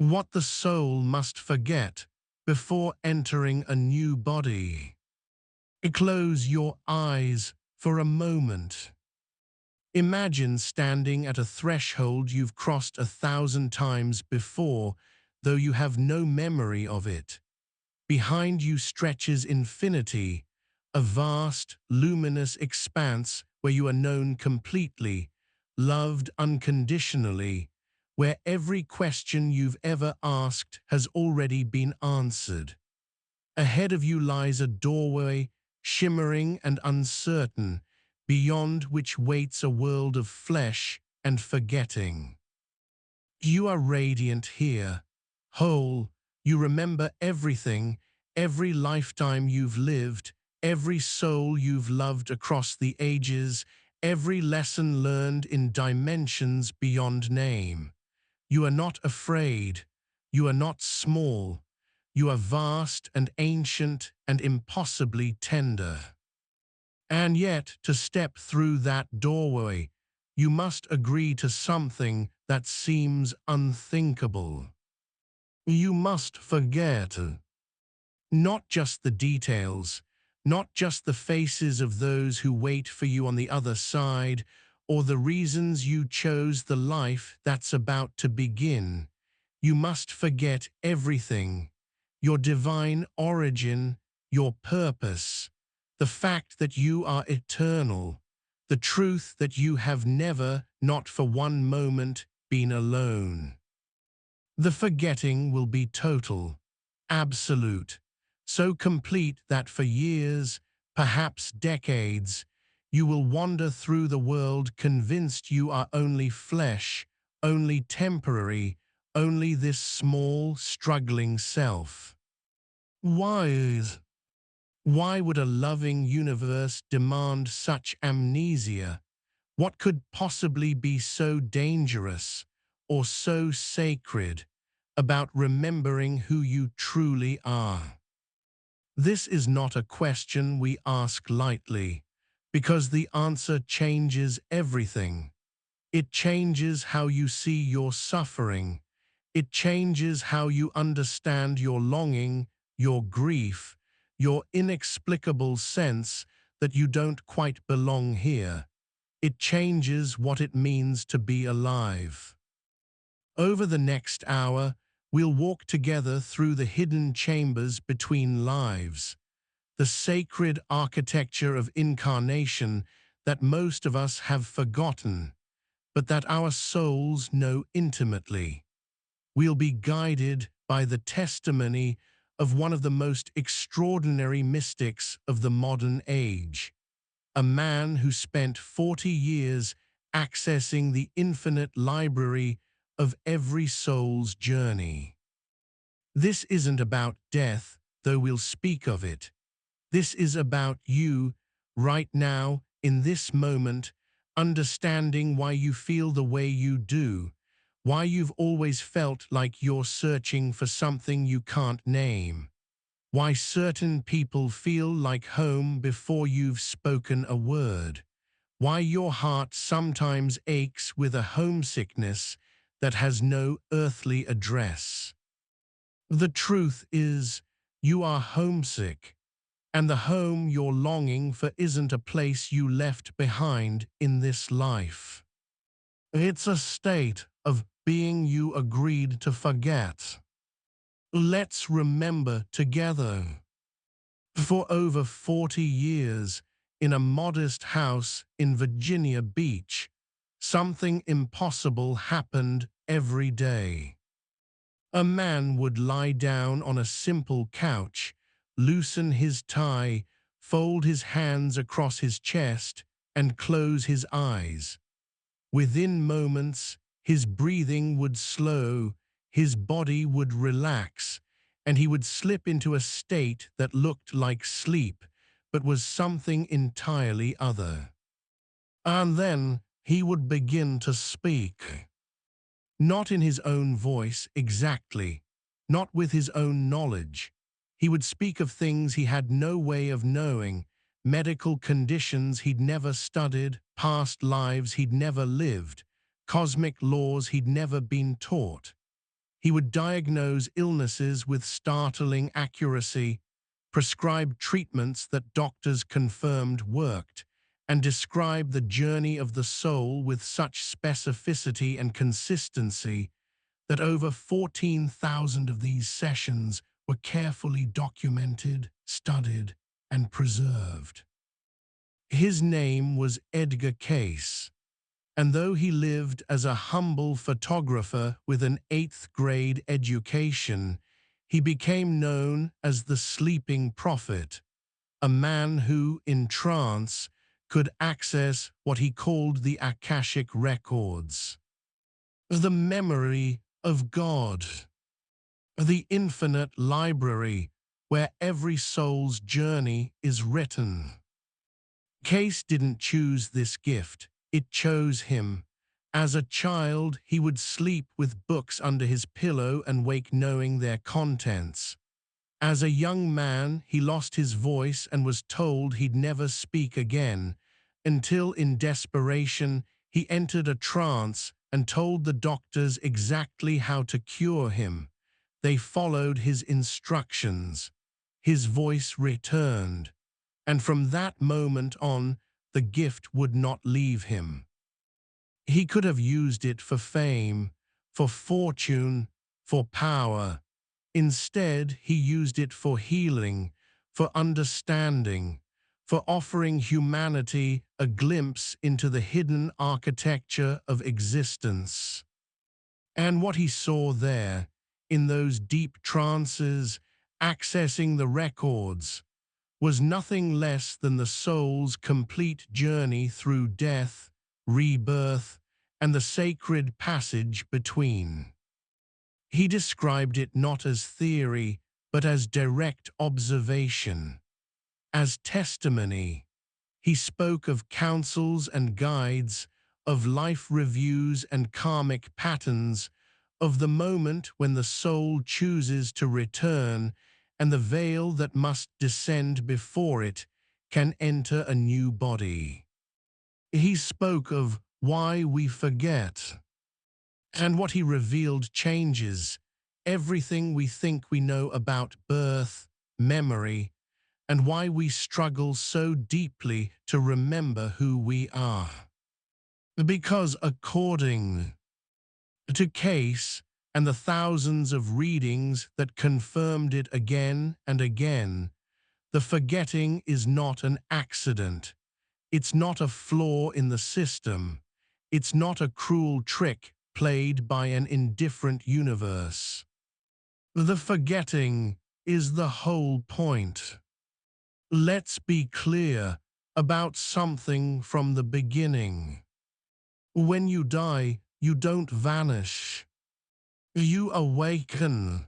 what the soul must forget before entering a new body. Close your eyes for a moment. Imagine standing at a threshold you've crossed 1,000 times before, though you have no memory of it. Behind you stretches infinity, a vast, luminous expanse where you are known completely, loved unconditionally, where every question you've ever asked has already been answered. Ahead of you lies a doorway, shimmering and uncertain, beyond which waits a world of flesh and forgetting. You are radiant here, whole. You remember everything, every lifetime you've lived, every soul you've loved across the ages, every lesson learned in dimensions beyond name. You are not afraid. You are not small. You are vast and ancient and impossibly tender. And yet, to step through that doorway, you must agree to something that seems unthinkable. You must forget. Not just the details, not just the faces of those who wait for you on the other side, or the reasons you chose the life that's about to begin. You must forget everything. Your divine origin, your purpose, the fact that you are eternal, the truth that you have never, not for one moment, been alone. The forgetting will be total, absolute, so complete that for years, perhaps decades, you will wander through the world convinced you are only flesh, only temporary, only this small, struggling self. Why? Why would a loving universe demand such amnesia? What could possibly be so dangerous or so sacred about remembering who you truly are? This is not a question we ask lightly, because the answer changes everything. It changes how you see your suffering. It changes how you understand your longing, your grief, your inexplicable sense that you don't quite belong here. It changes what it means to be alive. Over the next hour, we'll walk together through the hidden chambers between lives, the sacred architecture of incarnation that most of us have forgotten, but that our souls know intimately. We'll be guided by the testimony of one of the most extraordinary mystics of the modern age, a man who spent 40 years accessing the infinite library of every soul's journey. This isn't about death, though we'll speak of it. This is about you, right now, in this moment, understanding why you feel the way you do, why you've always felt like you're searching for something you can't name, why certain people feel like home before you've spoken a word, why your heart sometimes aches with a homesickness that has no earthly address. The truth is, you are homesick, and the home you're longing for isn't a place you left behind in this life. It's a state of being you agreed to forget. Let's remember together. For over 40 years, in a modest house in Virginia Beach, something impossible happened every day. A man would lie down on a simple couch, loosen his tie, fold his hands across his chest, and close his eyes. Within moments, his breathing would slow, his body would relax, and he would slip into a state that looked like sleep, but was something entirely other. And then he would begin to speak. Not in his own voice exactly, not with his own knowledge. He would speak of things he had no way of knowing, medical conditions he'd never studied, past lives he'd never lived, cosmic laws he'd never been taught. He would diagnose illnesses with startling accuracy, prescribe treatments that doctors confirmed worked, and describe the journey of the soul with such specificity and consistency that over 14,000 of these sessions were carefully documented, studied, and preserved. His name was Edgar Cayce, and though he lived as a humble photographer with an 8th-grade education, he became known as the Sleeping Prophet, a man who, in trance, could access what he called the Akashic Records, the memory of God, the infinite library where every soul's journey is written. Cayce didn't choose this gift, it chose him. As a child, he would sleep with books under his pillow and wake knowing their contents. As a young man, he lost his voice and was told he'd never speak again, until in desperation, he entered a trance and told the doctors exactly how to cure him. They followed his instructions. His voice returned, and from that moment on, the gift would not leave him. He could have used it for fame, for fortune, for power. Instead, he used it for healing, for understanding, for offering humanity a glimpse into the hidden architecture of existence. And what he saw there, in those deep trances, accessing the records, was nothing less than the soul's complete journey through death, rebirth, and the sacred passage between. He described it not as theory, but as direct observation, as testimony. He spoke of counsels and guides, of life reviews and karmic patterns, of the moment when the soul chooses to return and the veil that must descend before it can enter a new body. He spoke of why we forget, and what he revealed changes everything we think we know about birth, memory, and why we struggle so deeply to remember who we are. Because according to Cayce and the thousands of readings that confirmed it again and again, the forgetting is not an accident. It's not a flaw in the system. It's not a cruel trick played by an indifferent universe. The forgetting is the whole point. Let's be clear about something from the beginning. When you die, you don't vanish. You awaken.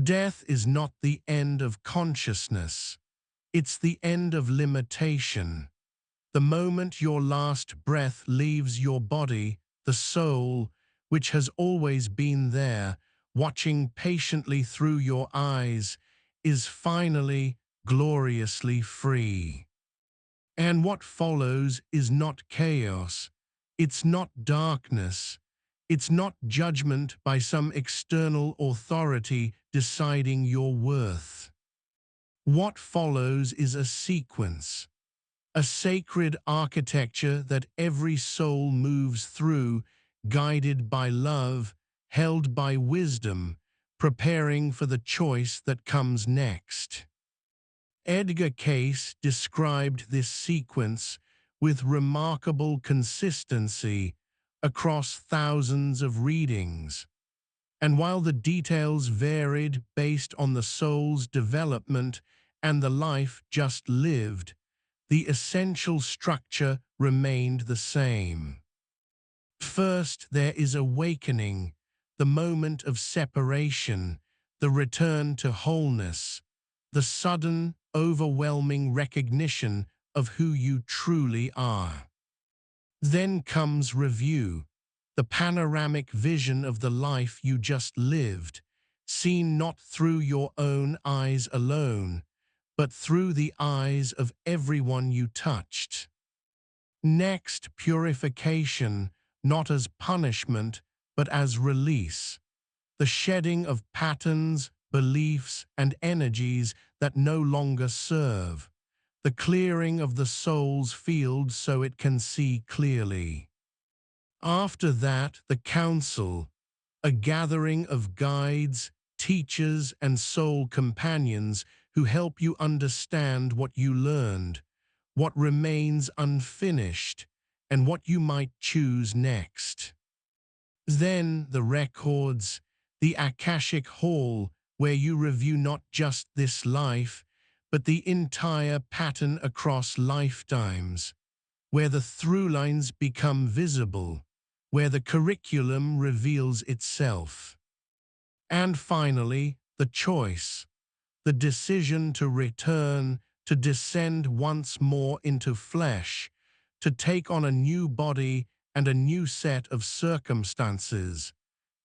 Death is not the end of consciousness. It's the end of limitation. The moment your last breath leaves your body, the soul, which has always been there, watching patiently through your eyes, is finally, gloriously free. And what follows is not chaos. It's not darkness. It's not judgment by some external authority deciding your worth. What follows is a sequence, a sacred architecture that every soul moves through, guided by love, held by wisdom, preparing for the choice that comes next. Edgar Cayce described this sequence with remarkable consistency across thousands of readings. And while the details varied based on the soul's development and the life just lived, the essential structure remained the same. First, there is awakening, the moment of separation, the return to wholeness, the sudden, overwhelming recognition of who you truly are. Then comes review, the panoramic vision of the life you just lived, seen not through your own eyes alone, but through the eyes of everyone you touched. Next, purification, not as punishment, but as release. the shedding of patterns, beliefs, and energies that no longer serve, the clearing of the soul's field so it can see clearly. After that, the council, a gathering of guides, teachers, and soul companions who help you understand what you learned, what remains unfinished, and what you might choose next. Then the records, the Akashic Hall, where you review not just this life, but the entire pattern across lifetimes, where the through lines become visible, where the curriculum reveals itself. And finally, the choice, the decision to return, to descend once more into flesh, to take on a new body and a new set of circumstances,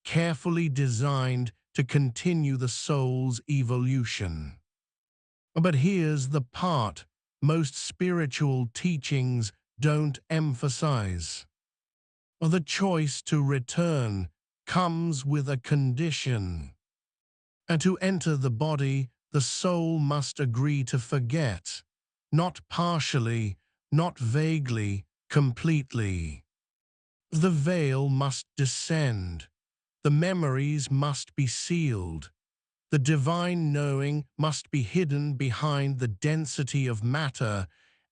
carefully designed to continue the soul's evolution. But here's the part most spiritual teachings don't emphasize. The choice to return comes with a condition. And to enter the body, the soul must agree to forget, not partially, not vaguely, completely. The veil must descend, the memories must be sealed, the divine knowing must be hidden behind the density of matter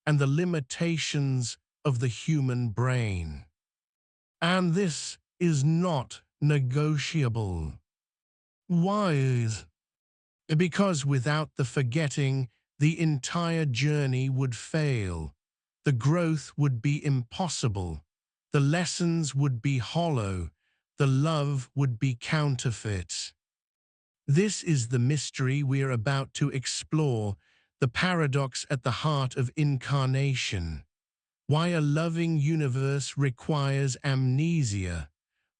and the limitations of the human brain. And this is not negotiable. Why? Because without the forgetting, the entire journey would fail. The growth would be impossible. The lessons would be hollow. The love would be counterfeit. This is the mystery we are about to explore, the paradox at the heart of incarnation. Why a loving universe requires amnesia,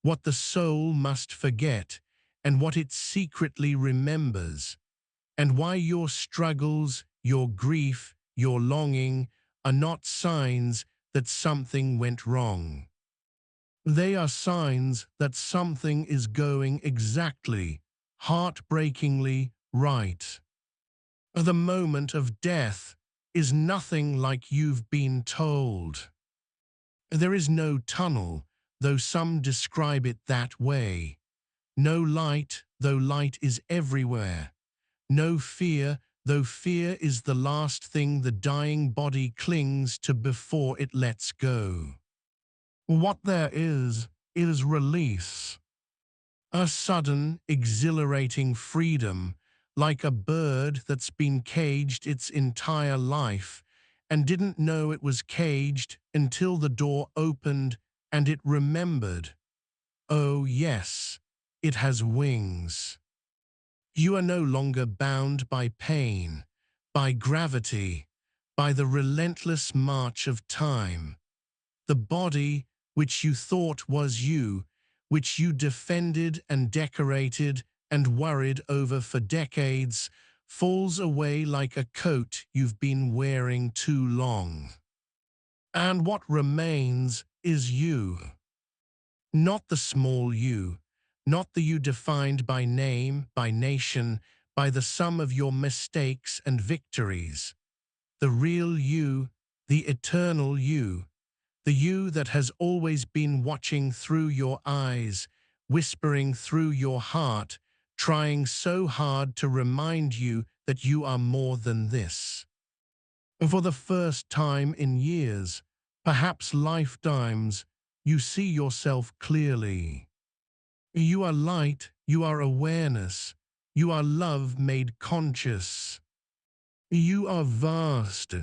what the soul must forget, and what it secretly remembers, and why your struggles, your grief, your longing are not signs that something went wrong. They are signs that something is going exactly, heartbreakingly right. The moment of death is nothing like you've been told. There is no tunnel, though some describe it that way. No light, though light is everywhere. No fear, though fear is the last thing the dying body clings to before it lets go. What there is release. A sudden, exhilarating freedom, like a bird that's been caged its entire life and didn't know it was caged until the door opened and it remembered. Oh yes, it has wings. You are no longer bound by pain, by gravity, by the relentless march of time. The body, which you thought was you, which you defended and decorated and worried over for decades, falls away like a coat you've been wearing too long. And what remains is you. Not the small you, not the you defined by name, by nation, by the sum of your mistakes and victories. The real you, the eternal you, the you that has always been watching through your eyes, whispering through your heart, trying so hard to remind you that you are more than this. For the first time in years, perhaps lifetimes, you see yourself clearly. You are light, you are awareness, you are love made conscious. You are vast,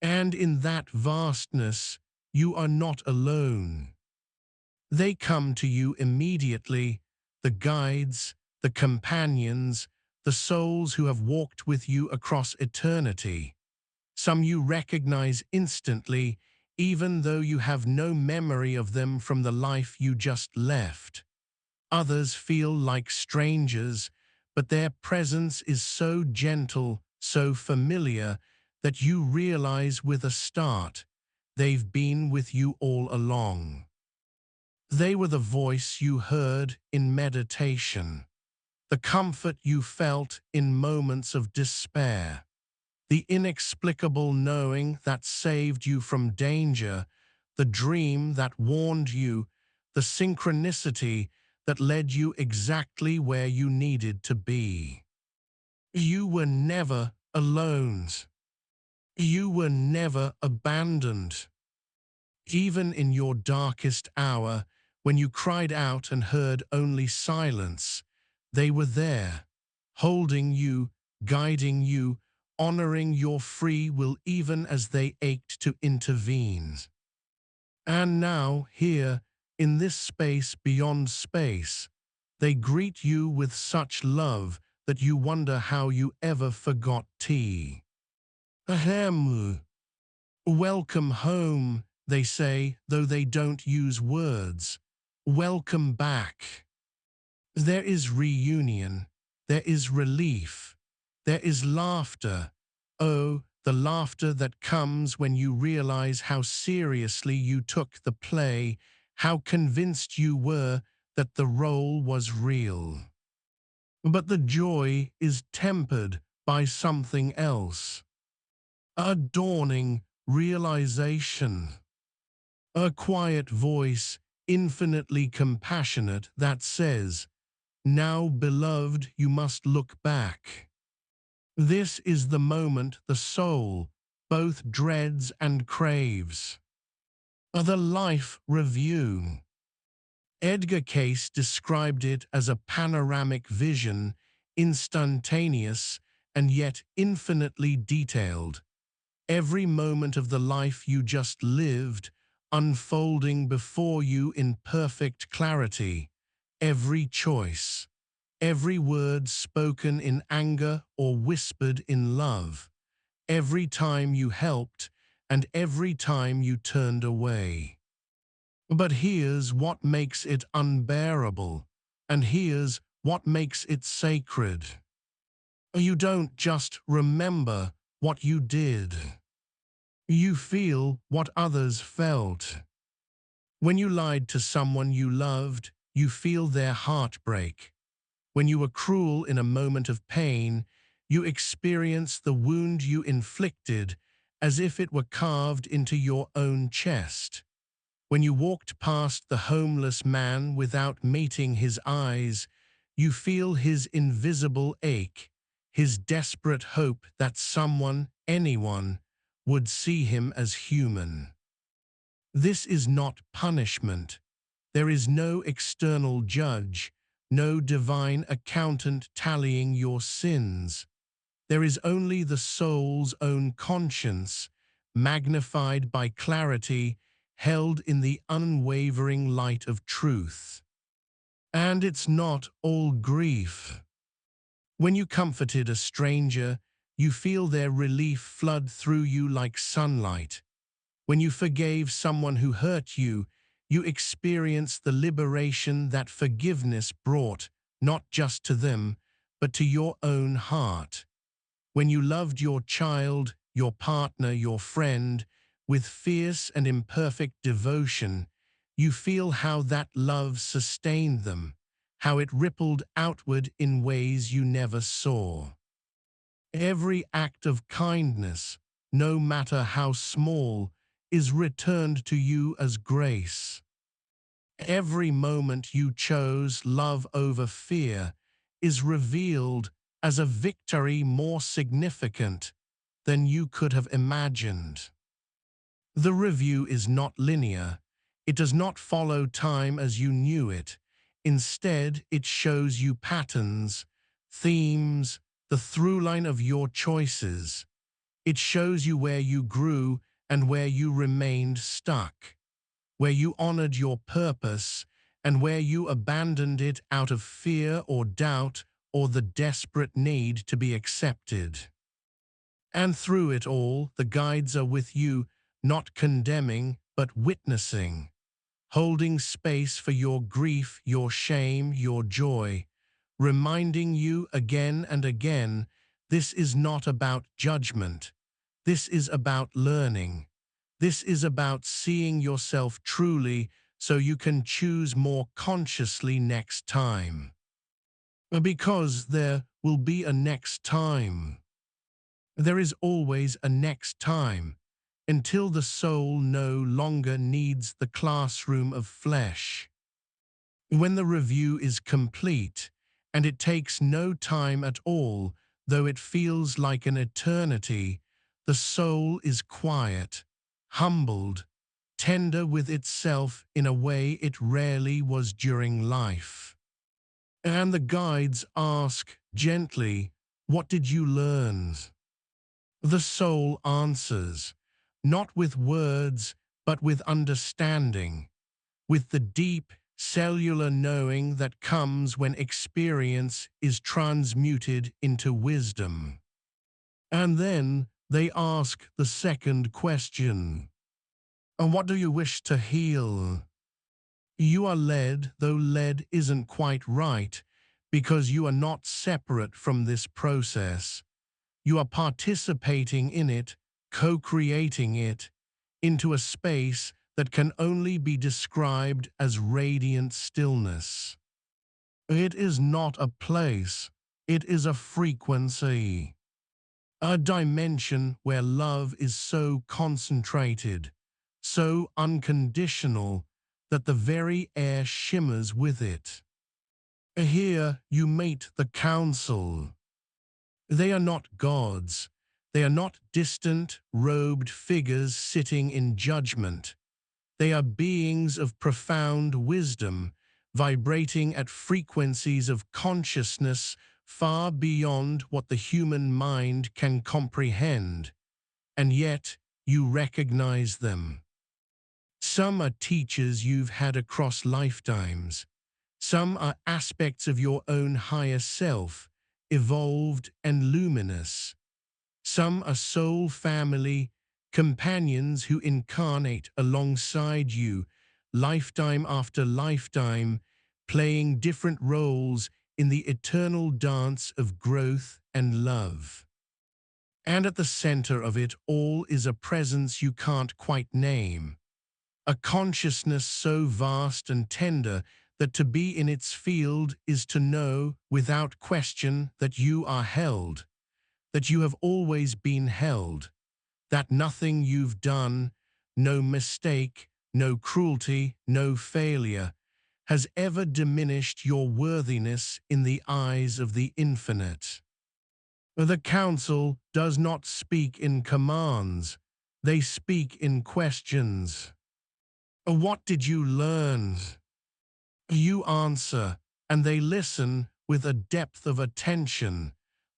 and in that vastness, you are not alone. They come to you immediately, the guides, the companions, the souls who have walked with you across eternity. Some you recognize instantly, even though you have no memory of them from the life you just left. Others feel like strangers, but their presence is so gentle, so familiar, that you realize with a start, they've been with you all along. They were the voice you heard in meditation, the comfort you felt in moments of despair, the inexplicable knowing that saved you from danger, the dream that warned you, the synchronicity that led you exactly where you needed to be. You were never alone. You were never abandoned. Even in your darkest hour, when you cried out and heard only silence, they were there, holding you, guiding you, honoring your free will even as they ached to intervene. And now, here, in this space beyond space, they greet you with such love that you wonder how you ever forgot tea. Ahem. Welcome home, they say, though they don't use words. Welcome back. There is reunion. There is relief. There is laughter. Oh, the laughter that comes when you realize how seriously you took the play, how convinced you were that the role was real. But the joy is tempered by something else. A dawning realization. A quiet voice, infinitely compassionate, that says, "Now, beloved, you must look back." This is the moment the soul both dreads and craves. The Life Review. Edgar Cayce described it as a panoramic vision, instantaneous and yet infinitely detailed. Every moment of the life you just lived, unfolding before you in perfect clarity. Every choice, every word spoken in anger or whispered in love. Every time you helped and every time you turned away. But here's what makes it unbearable, and here's what makes it sacred. You don't just remember what you did. You feel what others felt. When you lied to someone you loved, you feel their heartbreak. When you were cruel in a moment of pain, you experience the wound you inflicted as if it were carved into your own chest. When you walked past the homeless man without meeting his eyes, you feel his invisible ache, his desperate hope that someone, anyone, would see him as human. This is not punishment. There is no external judge, no divine accountant tallying your sins. There is only the soul's own conscience, magnified by clarity, held in the unwavering light of truth. And it's not all grief. When you comforted a stranger, you feel their relief flood through you like sunlight. When you forgave someone who hurt you, you experience the liberation that forgiveness brought, not just to them, but to your own heart. When you loved your child, your partner, your friend, with fierce and imperfect devotion, you feel how that love sustained them, how it rippled outward in ways you never saw. Every act of kindness, no matter how small, is returned to you as grace. Every moment you chose love over fear is revealed as a victory more significant than you could have imagined. The review is not linear. It does not follow time as you knew it. Instead, it shows you patterns, themes, the through line of your choices. It shows you where you grew and where you remained stuck, where you honored your purpose and where you abandoned it out of fear or doubt or the desperate need to be accepted. And through it all, the guides are with you, not condemning, but witnessing, holding space for your grief, your shame, your joy, reminding you again and again, this is not about judgment. This is about learning. This is about seeing yourself truly so you can choose more consciously next time. Because there will be a next time. There is always a next time, until the soul no longer needs the classroom of flesh. When the review is complete, and it takes no time at all, though it feels like an eternity, the soul is quiet, humbled, tender with itself in a way it rarely was during life. And the guides ask gently, "What did you learn?" The soul answers, not with words, but with understanding, with the deep, cellular knowing that comes when experience is transmuted into wisdom. And then they ask the second question. And what do you wish to heal? You are led, though led isn't quite right, because you are not separate from this process. You are participating in it, co-creating it, into a space that can only be described as radiant stillness. It is not a place, it is a frequency. A dimension where love is so concentrated, so unconditional, that the very air shimmers with it. Here you meet the council. They are not gods. They are not distant, robed figures sitting in judgment. They are beings of profound wisdom, vibrating at frequencies of consciousness far beyond what the human mind can comprehend, and yet you recognize them. Some are teachers you've had across lifetimes. Some are aspects of your own higher self, evolved and luminous. Some are soul family, companions who incarnate alongside you, lifetime after lifetime, playing different roles in the eternal dance of growth and love. And at the center of it all is a presence you can't quite name, a consciousness so vast and tender that to be in its field is to know without question that you are held, that you have always been held, that nothing you've done, no mistake, no cruelty, no failure, has ever diminished your worthiness in the eyes of the infinite. The council does not speak in commands, they speak in questions. What did you learn? You answer, and they listen with a depth of attention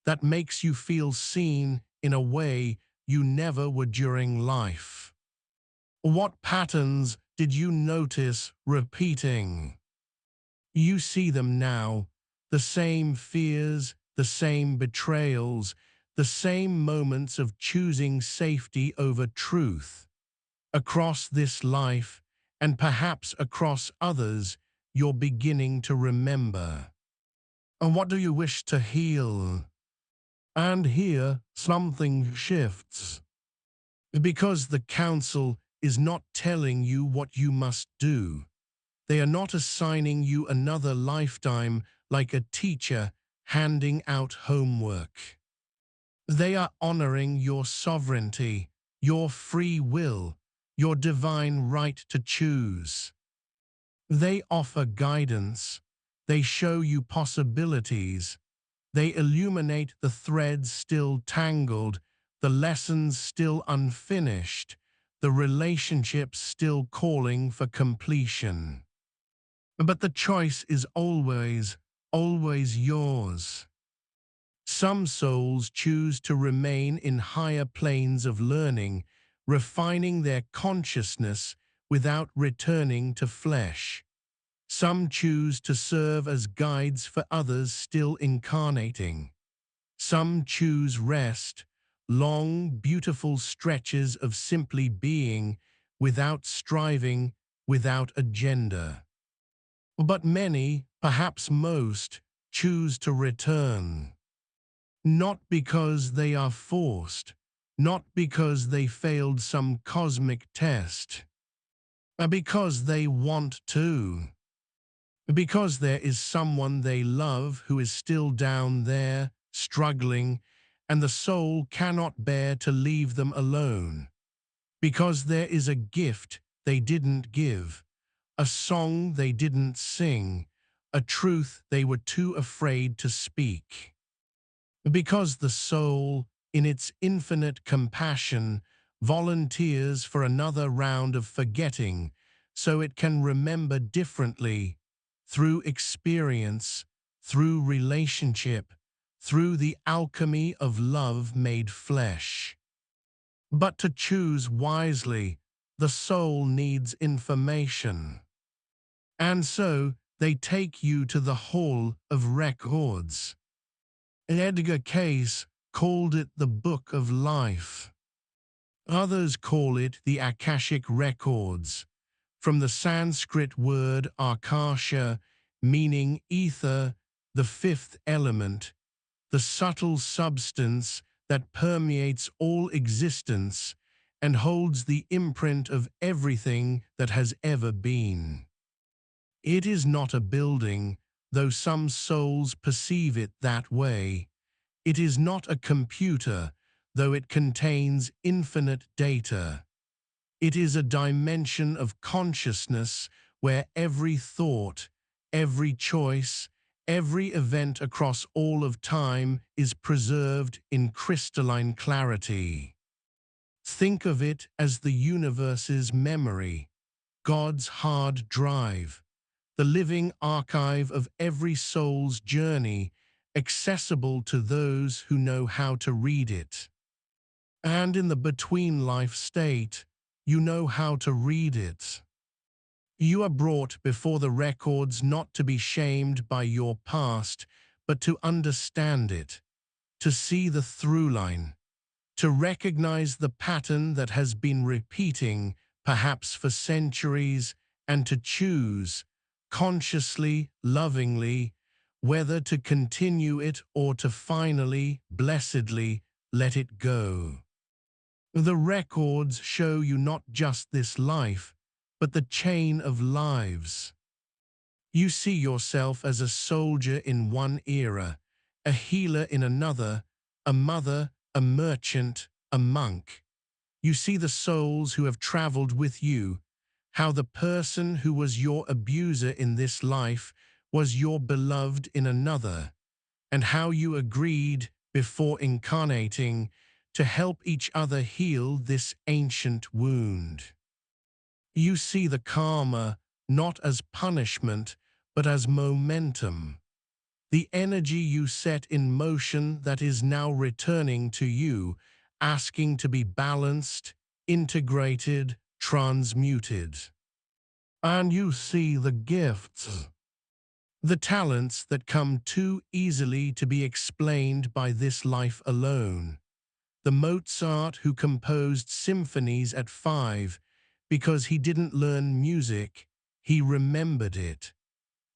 that makes you feel seen in a way you never were during life. What patterns did you notice repeating? You see them now, the same fears, the same betrayals, the same moments of choosing safety over truth. Across this life, and perhaps across others, you're beginning to remember. And what do you wish to heal? And here something shifts. Because the council is not telling you what you must do. They are not assigning you another lifetime like a teacher handing out homework. They are honoring your sovereignty, your free will, your divine right to choose. They offer guidance. They show you possibilities. They illuminate the threads still tangled, the lessons still unfinished, the relationships still calling for completion. But the choice is always, always yours. Some souls choose to remain in higher planes of learning, refining their consciousness without returning to flesh. Some choose to serve as guides for others still incarnating. Some choose rest, long, beautiful stretches of simply being, without striving, without agenda. But many, perhaps most, choose to return. Not because they are forced, not because they failed some cosmic test, Because they want to. Because there is someone they love who is still down there, struggling, and the soul cannot bear to leave them alone. Because there is a gift they didn't give, a song they didn't sing, a truth they were too afraid to speak. Because the soul, in its infinite compassion, volunteers for another round of forgetting so it can remember differently, through experience, through relationship, through the alchemy of love made flesh. But to choose wisely, the soul needs information. And so they take you to the Hall of Records. Edgar Cayce called it the Book of Life. Others call it the Akashic Records, from the Sanskrit word Akasha, meaning ether, the fifth element, the subtle substance that permeates all existence and holds the imprint of everything that has ever been. It is not a building, though some souls perceive it that way. It is not a computer, though it contains infinite data. It is a dimension of consciousness where every thought, every choice, every event across all of time is preserved in crystalline clarity. Think of it as the universe's memory, God's hard drive, the living archive of every soul's journey, accessible to those who know how to read it. And in the between-life state, you know how to read it. You are brought before the records not to be shamed by your past, but to understand it, to see the through line, to recognize the pattern that has been repeating, perhaps for centuries, and to choose, consciously, lovingly, whether to continue it or to finally, blessedly, let it go. The records show you not just this life, but the chain of lives. You see yourself as a soldier in one era, a healer in another, a mother, a merchant, a monk. You see the souls who have traveled with you, how the person who was your abuser in this life was your beloved in another, and how you agreed, before incarnating, to help each other heal this ancient wound. You see the karma not as punishment, but as momentum, the energy you set in motion that is now returning to you, asking to be balanced, integrated, transmuted. And you see the gifts, the talents that come too easily to be explained by this life alone. The Mozart who composed symphonies at 5 because he didn't learn music, he remembered it.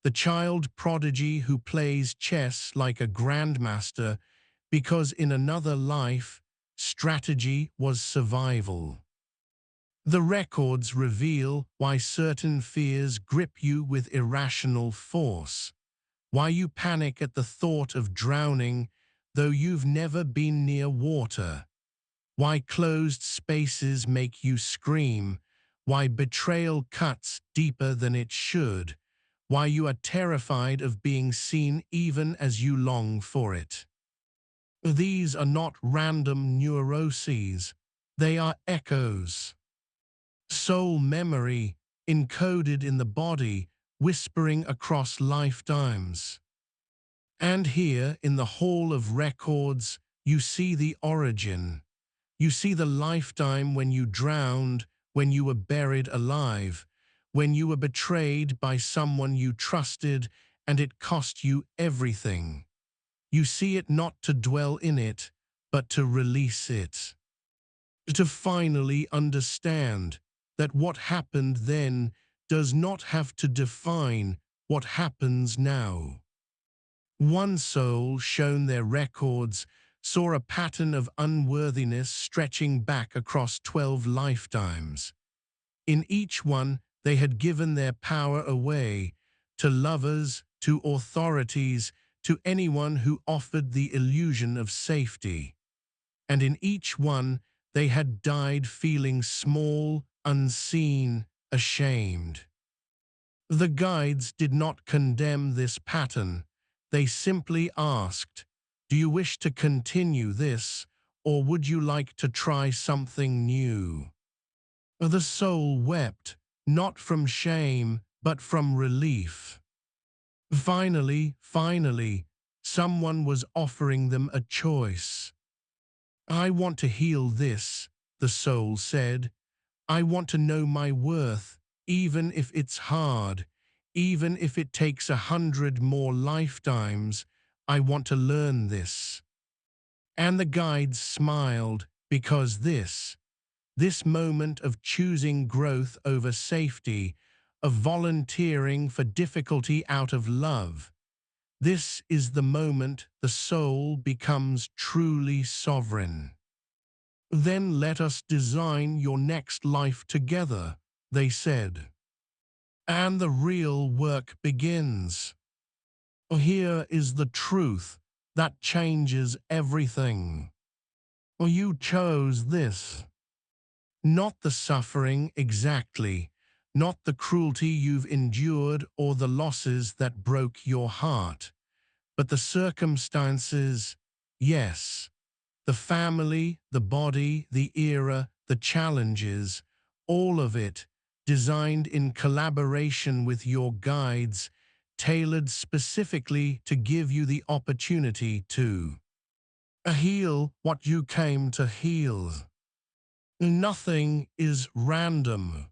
The child prodigy who plays chess like a grandmaster because in another life, strategy was survival. The records reveal why certain fears grip you with irrational force, why you panic at the thought of drowning though you've never been near water, why closed spaces make you scream, why betrayal cuts deeper than it should, why you are terrified of being seen even as you long for it. These are not random neuroses, they are echoes. Soul memory, encoded in the body, whispering across lifetimes. And here, in the Hall of Records, you see the origin. You see the lifetime when you drowned, when you were buried alive, when you were betrayed by someone you trusted and it cost you everything. You see it not to dwell in it, but to release it. To finally understand that what happened then does not have to define what happens now. One soul, shown their records, saw a pattern of unworthiness stretching back across 12 lifetimes. In each one, They had given their power away to lovers, to authorities, to anyone who offered the illusion of safety. And in each one, they had died feeling small, unseen, ashamed. The guides did not condemn this pattern. They simply asked, "Do you wish to continue this, or would you like to try something new?" The soul wept, not from shame, but from relief. Finally, someone was offering them a choice. "I want to heal this," the soul said. "I want to know my worth, even if it's hard, even if it takes 100 more lifetimes. I want to learn this." And the guides smiled because this moment of choosing growth over safety, of volunteering for difficulty out of love, this is the moment the soul becomes truly sovereign. "Then let us design your next life together," they said. And the real work begins. Here is the truth that changes everything. You chose this. Not the suffering exactly, not the cruelty you've endured or the losses that broke your heart, but the circumstances, yes. The family, the body, the era, the challenges, all of it, designed in collaboration with your guides, tailored specifically to give you the opportunity to heal what you came to heal. Nothing is random.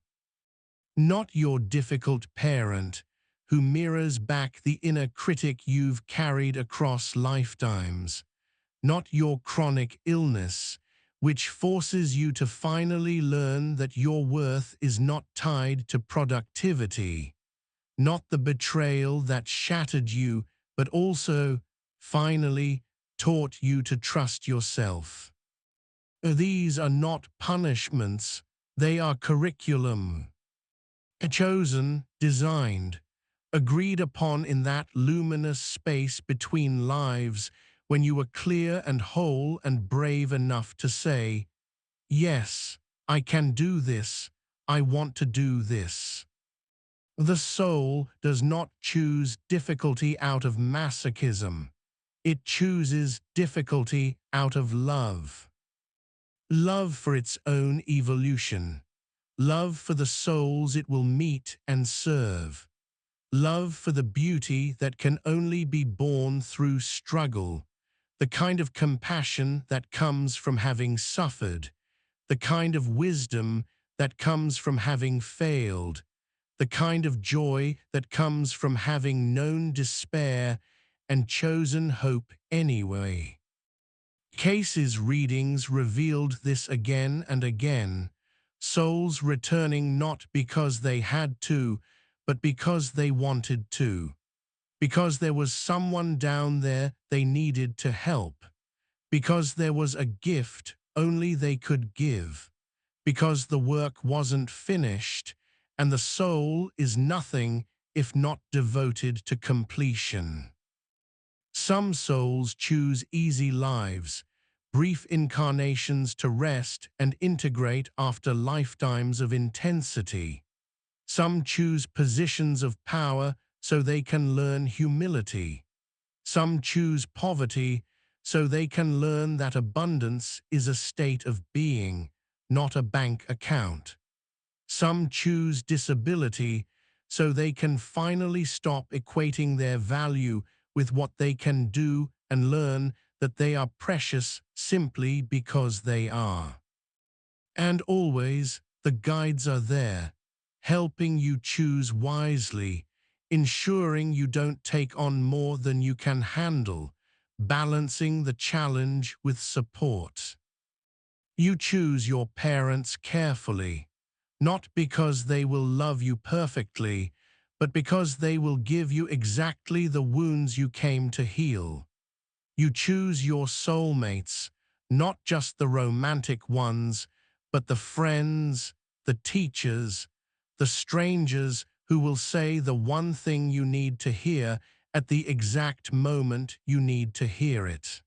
Not your difficult parent who mirrors back the inner critic you've carried across lifetimes. Not your chronic illness, which forces you to finally learn that your worth is not tied to productivity. Not the betrayal that shattered you, but also, finally, taught you to trust yourself. These are not punishments, they are curriculum. Chosen, designed, agreed upon in that luminous space between lives when you were clear and whole and brave enough to say, "Yes, I can do this, I want to do this." The soul does not choose difficulty out of masochism. It chooses difficulty out of love. Love for its own evolution. Love for the souls it will meet and serve. Love for the beauty that can only be born through struggle. The kind of compassion that comes from having suffered. The kind of wisdom that comes from having failed. The kind of joy that comes from having known despair and chosen hope anyway. Cayce's readings revealed this again and again, souls returning not because they had to, but because they wanted to, because there was someone down there they needed to help, because there was a gift only they could give, because the work wasn't finished, and the soul is nothing if not devoted to completion. Some souls choose easy lives, brief incarnations to rest and integrate after lifetimes of intensity. Some choose positions of power so they can learn humility. Some choose poverty so they can learn that abundance is a state of being, not a bank account. Some choose disability so they can finally stop equating their value with what they can do and learn that they are precious simply because they are. And always, the guides are there, helping you choose wisely, ensuring you don't take on more than you can handle, balancing the challenge with support. You choose your parents carefully, not because they will love you perfectly, but because they will give you exactly the wounds you came to heal. You choose your soulmates, not just the romantic ones, but the friends, the teachers, the strangers who will say the one thing you need to hear at the exact moment you need to hear it.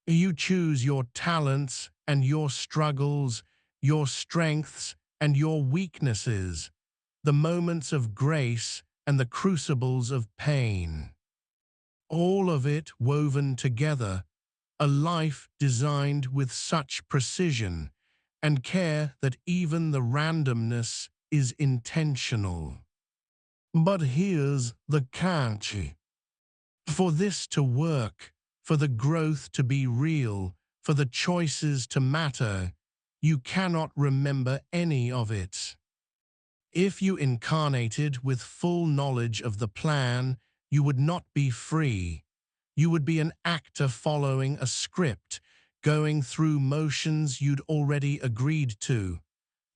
You choose your talents and your struggles, your strengths and your weaknesses, the moments of grace and the crucibles of pain. All of it woven together, a life designed with such precision and care that even the randomness is intentional. But here's the catch. For this to work, for the growth to be real, for the choices to matter, you cannot remember any of it. If you incarnated with full knowledge of the plan, you would not be free. You would be an actor following a script, going through motions you'd already agreed to.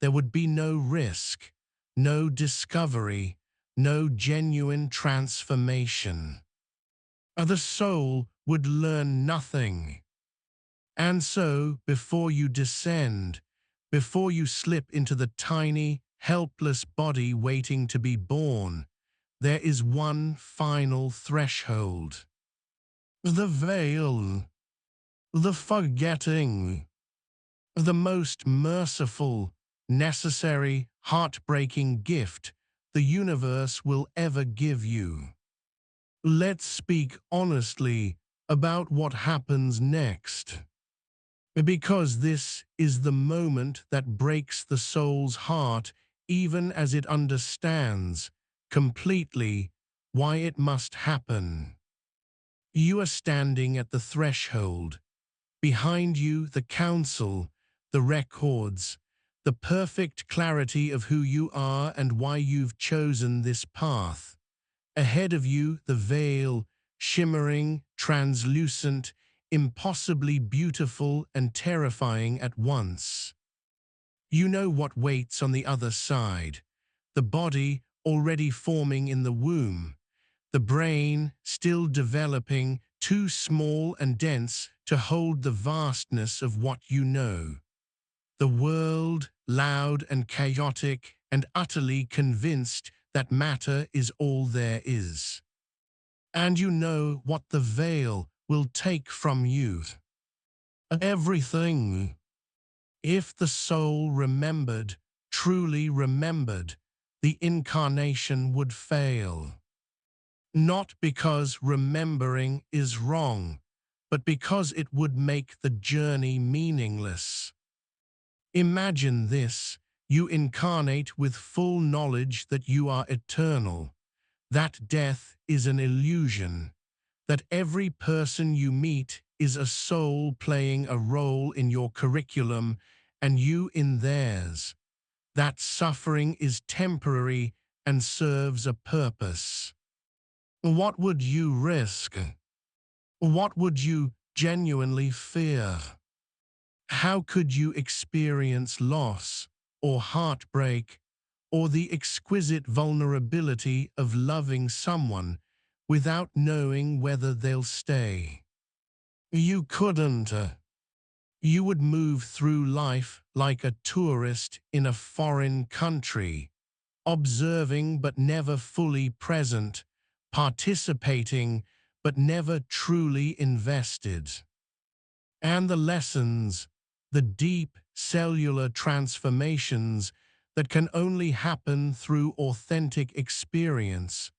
There would be no risk, no discovery, no genuine transformation. The soul would learn nothing. And so, before you descend, before you slip into the tiny, helpless body waiting to be born, there is one final threshold. The veil, the forgetting, the most merciful, necessary, heartbreaking gift the universe will ever give you. Let's speak honestly about what happens next. Because this is the moment that breaks the soul's heart even as it understands completely why it must happen. You are standing at the threshold. Behind you, the counsel, the records, the perfect clarity of who you are and why you've chosen this path. Ahead of you, the veil, shimmering, translucent, impossibly beautiful and terrifying at once. You know what waits on the other side. The body already forming in the womb. The brain still developing, too small and dense to hold the vastness of what you know. The world, loud and chaotic and utterly convinced that matter is all there is. And you know what the veil will take from you. Everything. If the soul remembered, truly remembered, the incarnation would fail. Not because remembering is wrong, but because it would make the journey meaningless. Imagine this. You incarnate with full knowledge that you are eternal, that death is an illusion, that every person you meet is a soul playing a role in your curriculum and you in theirs, that suffering is temporary and serves a purpose. What would you risk? What would you genuinely fear? How could you experience loss or heartbreak or the exquisite vulnerability of loving someone without knowing whether they'll stay? You couldn't. You would move through life like a tourist in a foreign country, observing but never fully present, participating but never truly invested. And the lessons, the deep cellular transformations that can only happen through authentic experience,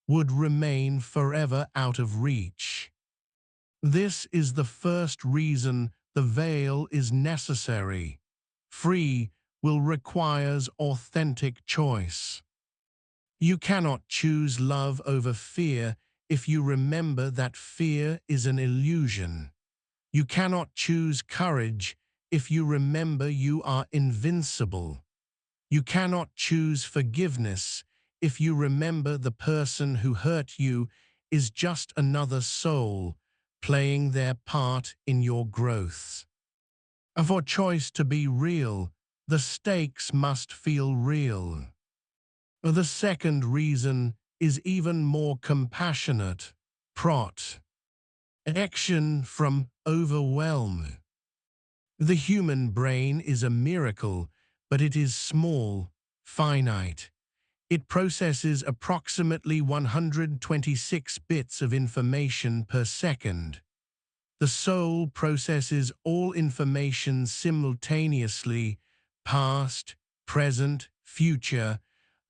would remain forever out of reach. This is the first reason the veil is necessary. Free will requires authentic choice. You cannot choose love over fear if you remember that fear is an illusion. You cannot choose courage if you remember you are invincible. You cannot choose forgiveness if you remember the person who hurt you is just another soul playing their part in your growth. For choice to be real, the stakes must feel real. The second reason is even more compassionate. Protection from overwhelm. The human brain is a miracle, but it is small, finite. It processes approximately 126 bits of information per second. The soul processes all information simultaneously, past, present, future,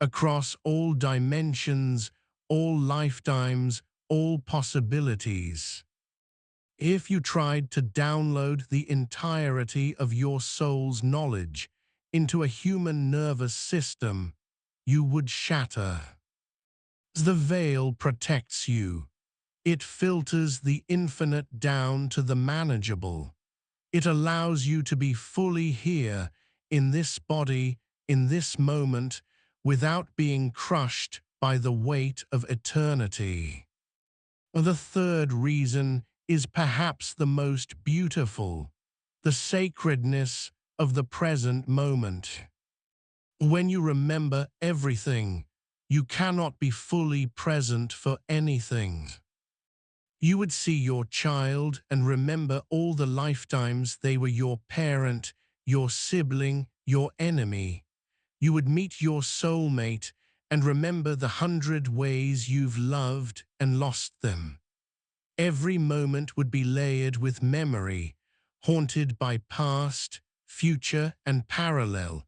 across all dimensions, all lifetimes, all possibilities. If you tried to download the entirety of your soul's knowledge into a human nervous system, you would shatter. The veil protects you. It filters the infinite down to the manageable. It allows you to be fully here, in this body, in this moment, without being crushed by the weight of eternity. The third reason is perhaps the most beautiful, the sacredness of the present moment. When you remember everything, you cannot be fully present for anything. You would see your child and remember all the lifetimes they were your parent, your sibling, your enemy. You would meet your soulmate and remember the 100 ways you've loved and lost them. Every moment would be layered with memory, haunted by past, future, and parallel,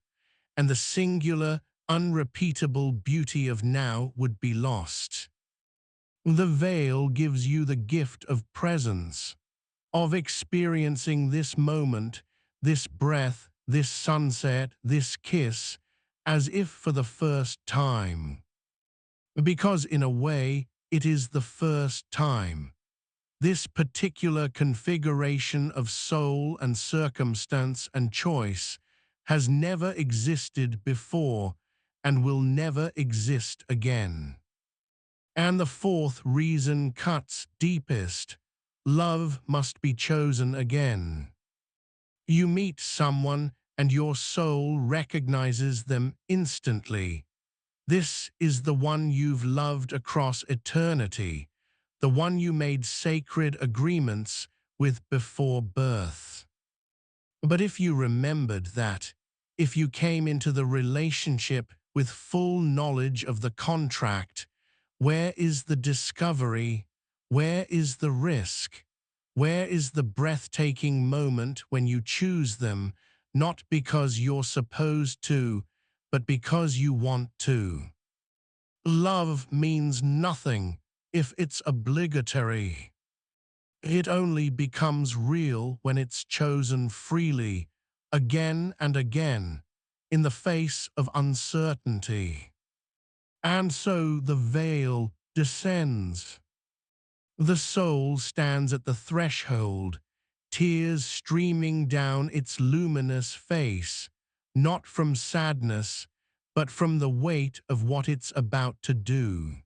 and the singular, unrepeatable beauty of now would be lost. The veil gives you the gift of presence, of experiencing this moment, this breath, this sunset, this kiss, as if for the first time. Because in a way, it is the first time. This particular configuration of soul and circumstance and choice has never existed before and will never exist again. And the fourth reason cuts deepest. Love must be chosen again. You meet someone and your soul recognizes them instantly. This is the one you've loved across eternity, the one you made sacred agreements with before birth. But if you remembered that, if you came into the relationship with full knowledge of the contract, where is the discovery? Where is the risk? Where is the breathtaking moment when you choose them, not because you're supposed to, but because you want to? Love means nothing if it's obligatory. It only becomes real when it's chosen freely, again and again, in the face of uncertainty. And so the veil descends. The soul stands at the threshold, tears streaming down its luminous face, not from sadness, but from the weight of what it's about to do.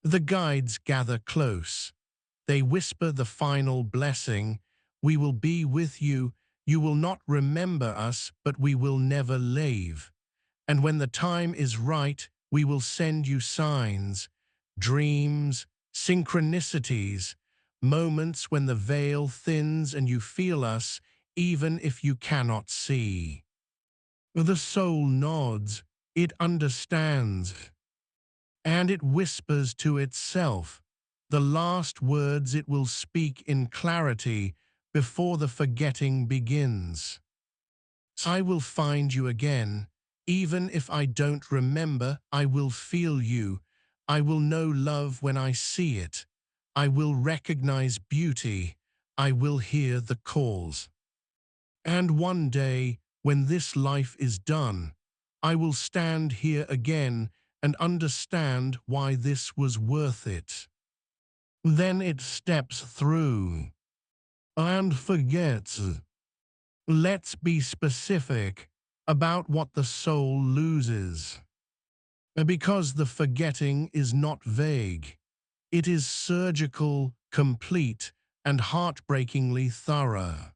The guides gather close. They whisper the final blessing, "We will be with you. You will not remember us, but we will never leave. And when the time is right, we will send you signs, dreams, synchronicities, moments when the veil thins and you feel us, even if you cannot see." The soul nods, it understands, and it whispers to itself the last words it will speak in clarity before the forgetting begins. "I will find you again. Even if I don't remember, I will feel you. I will know love when I see it. I will recognize beauty. I will hear the calls. And one day, when this life is done, I will stand here again and understand why this was worth it." Then it steps through and forgets. Let's be specific about what the soul loses. Because the forgetting is not vague. It is surgical, complete, and heartbreakingly thorough.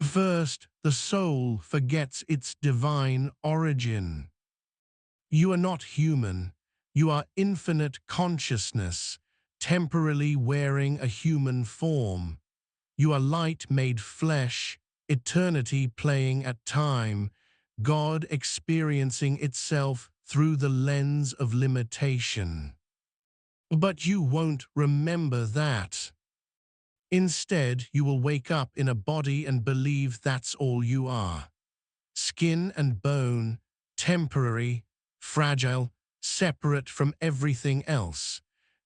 First, the soul forgets its divine origin. You are not human. You are infinite consciousness, temporarily wearing a human form. You are light made flesh, eternity playing at time, God experiencing itself through the lens of limitation. But you won't remember that. Instead, you will wake up in a body and believe that's all you are. Skin and bone, temporary, fragile, separate from everything else.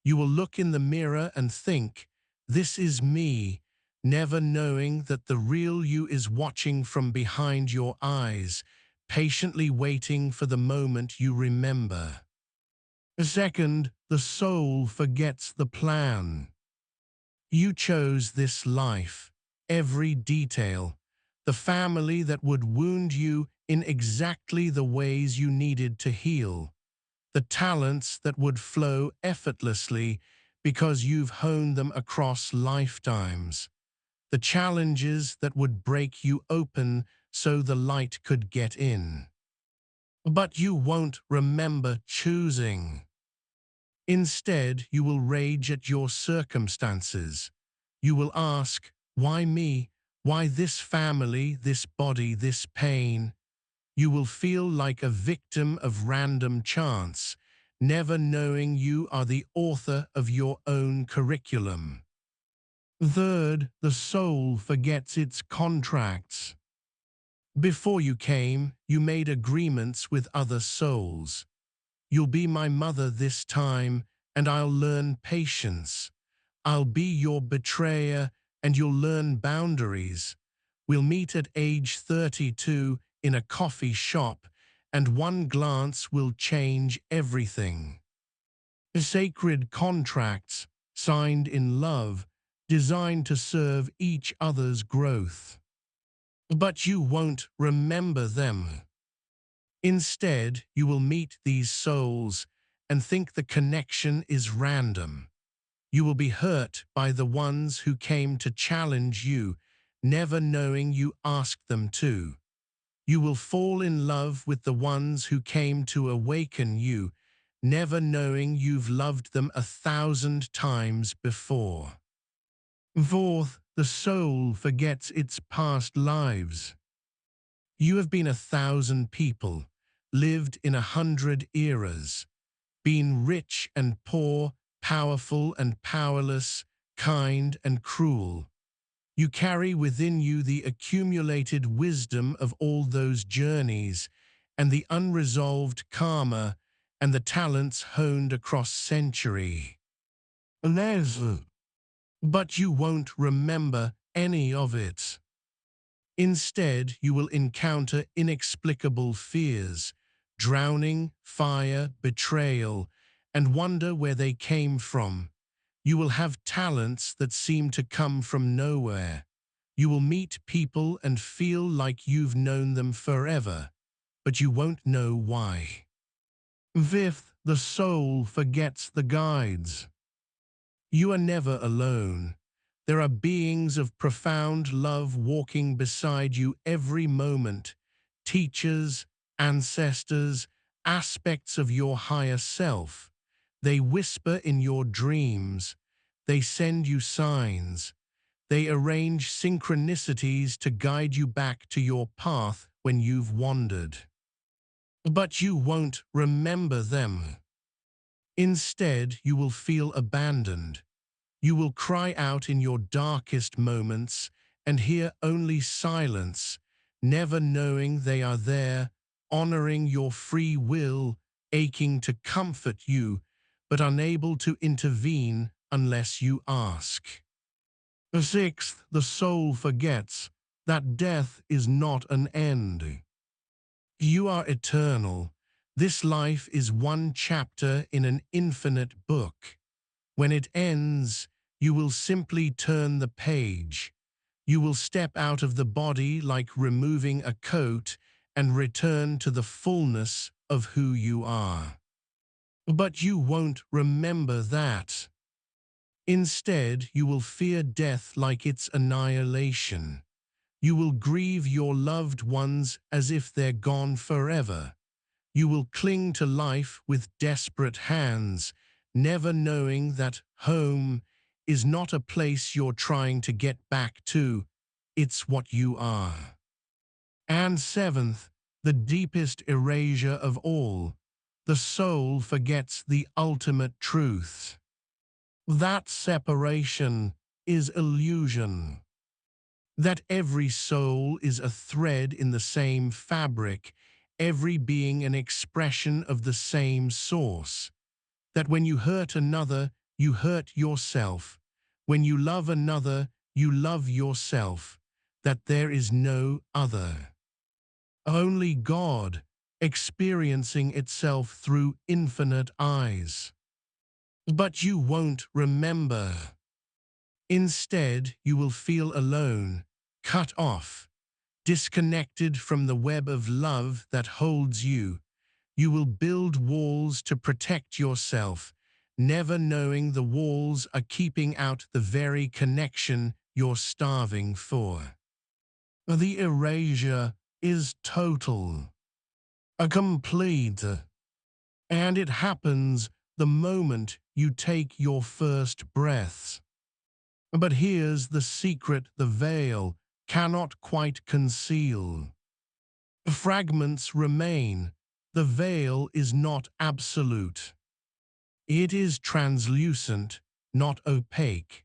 You will look in the mirror and think, this is me, never knowing that the real you is watching from behind your eyes, patiently waiting for the moment you remember. Second, the soul forgets the plan. You chose this life, every detail, the family that would wound you in exactly the ways you needed to heal, the talents that would flow effortlessly because you've honed them across lifetimes, the challenges that would break you open so the light could get in. But you won't remember choosing. Instead, you will rage at your circumstances. You will ask, why me? Why this family, this body, this pain? You will feel like a victim of random chance, never knowing you are the author of your own curriculum. Third, the soul forgets its contracts. Before you came, you made agreements with other souls. You'll be my mother this time, and I'll learn patience. I'll be your betrayer, and you'll learn boundaries. We'll meet at age 32 in a coffee shop, and one glance will change everything. Sacred contracts, signed in love, designed to serve each other's growth. But you won't remember them. Instead, you will meet these souls and think the connection is random. You will be hurt by the ones who came to challenge you, never knowing you asked them to. You will fall in love with the ones who came to awaken you, never knowing you've loved them 1,000 times before. Fourth, the soul forgets its past lives. You have been 1,000 people, lived in 100 eras, been rich and poor, powerful and powerless, kind and cruel. You carry within you the accumulated wisdom of all those journeys and the unresolved karma and the talents honed across centuries. But you won't remember any of it. Instead, you will encounter inexplicable fears, drowning, fire, betrayal, and wonder where they came from. You will have talents that seem to come from nowhere. You will meet people and feel like you've known them forever, but you won't know why. Fifth, the soul forgets the guides. You are never alone. There are beings of profound love walking beside you every moment, teachers, ancestors, aspects of your higher self. They whisper in your dreams. They send you signs. They arrange synchronicities to guide you back to your path when you've wandered. But you won't remember them. Instead, you will feel abandoned. You will cry out in your darkest moments and hear only silence, never knowing they are there, honoring your free will, aching to comfort you, but unable to intervene unless you ask. Sixth, the soul forgets that death is not an end. You are eternal. This life is one chapter in an infinite book. When it ends, you will simply turn the page. You will step out of the body like removing a coat and return to the fullness of who you are. But you won't remember that. Instead, you will fear death like its annihilation. You will grieve your loved ones as if they're gone forever. You will cling to life with desperate hands, never knowing that home is not a place you're trying to get back to, it's what you are. And seventh, the deepest erasure of all. The soul forgets the ultimate truth. That separation is illusion. That every soul is a thread in the same fabric, every being an expression of the same source. That when you hurt another, you hurt yourself. When you love another, you love yourself. That there is no other. Only God, experiencing itself through infinite eyes. But you won't remember. Instead, you will feel alone, cut off, disconnected from the web of love that holds you. You will build walls to protect yourself, never knowing the walls are keeping out the very connection you're starving for. The erasure is total, a complete, and it happens the moment you take your first breaths. But here's the secret the veil cannot quite conceal. Fragments remain. The veil is not absolute. It is translucent, not opaque.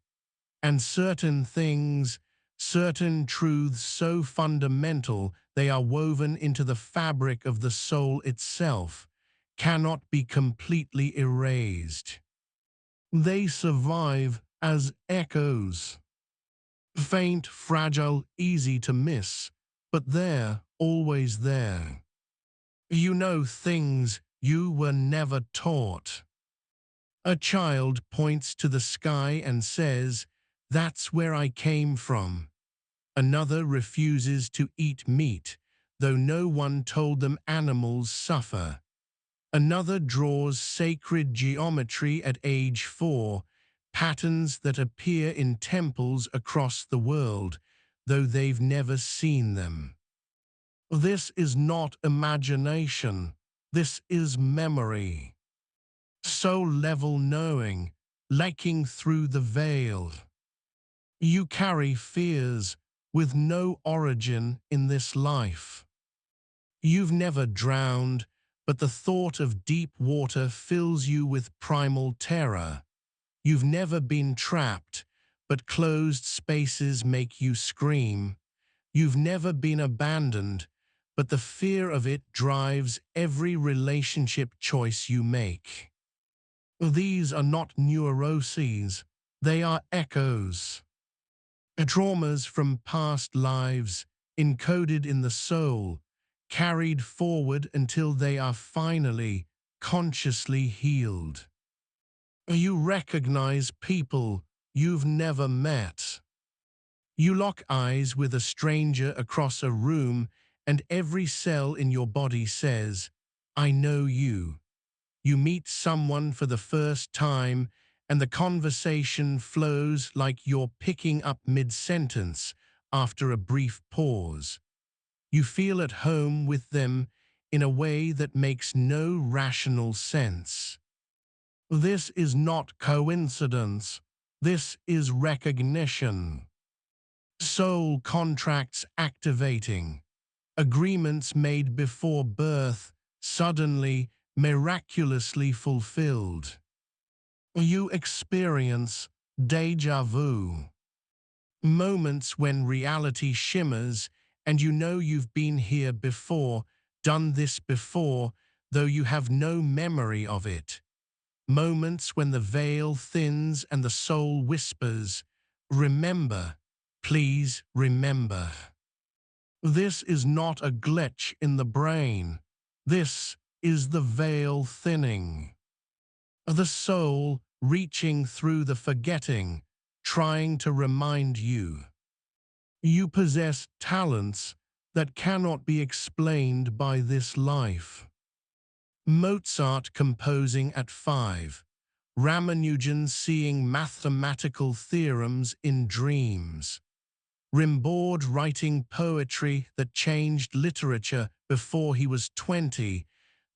And certain things, certain truths so fundamental they are woven into the fabric of the soul itself, cannot be completely erased. They survive as echoes. Faint, fragile, easy to miss, but there, always there. You know things you were never taught. A child points to the sky and says, "That's where I came from." Another refuses to eat meat, though no one told them animals suffer. Another draws sacred geometry at age 4, patterns that appear in temples across the world, though they've never seen them. This is not imagination. This is memory. Soul-level knowing, leaking through the veil. You carry fears with no origin in this life. You've never drowned, but the thought of deep water fills you with primal terror. You've never been trapped, but closed spaces make you scream. You've never been abandoned, but the fear of it drives every relationship choice you make. These are not neuroses, they are echoes. Traumas from past lives, encoded in the soul, carried forward until they are finally, consciously healed. You recognize people you've never met. You lock eyes with a stranger across a room, and every cell in your body says, "I know you." You meet someone for the first time, and the conversation flows like you're picking up mid-sentence after a brief pause. You feel at home with them in a way that makes no rational sense. This is not coincidence. This is recognition. Soul contracts activating. Agreements made before birth, suddenly, miraculously fulfilled. You experience déjà vu. Moments when reality shimmers and you know you've been here before, done this before, though you have no memory of it. Moments when the veil thins and the soul whispers, "Remember, please remember." This is not a glitch in the brain. This is the veil thinning. The soul reaching through the forgetting, trying to remind you. You possess talents that cannot be explained by this life. Mozart composing at 5. Ramanujan seeing mathematical theorems in dreams. Rimbaud writing poetry that changed literature before he was 20,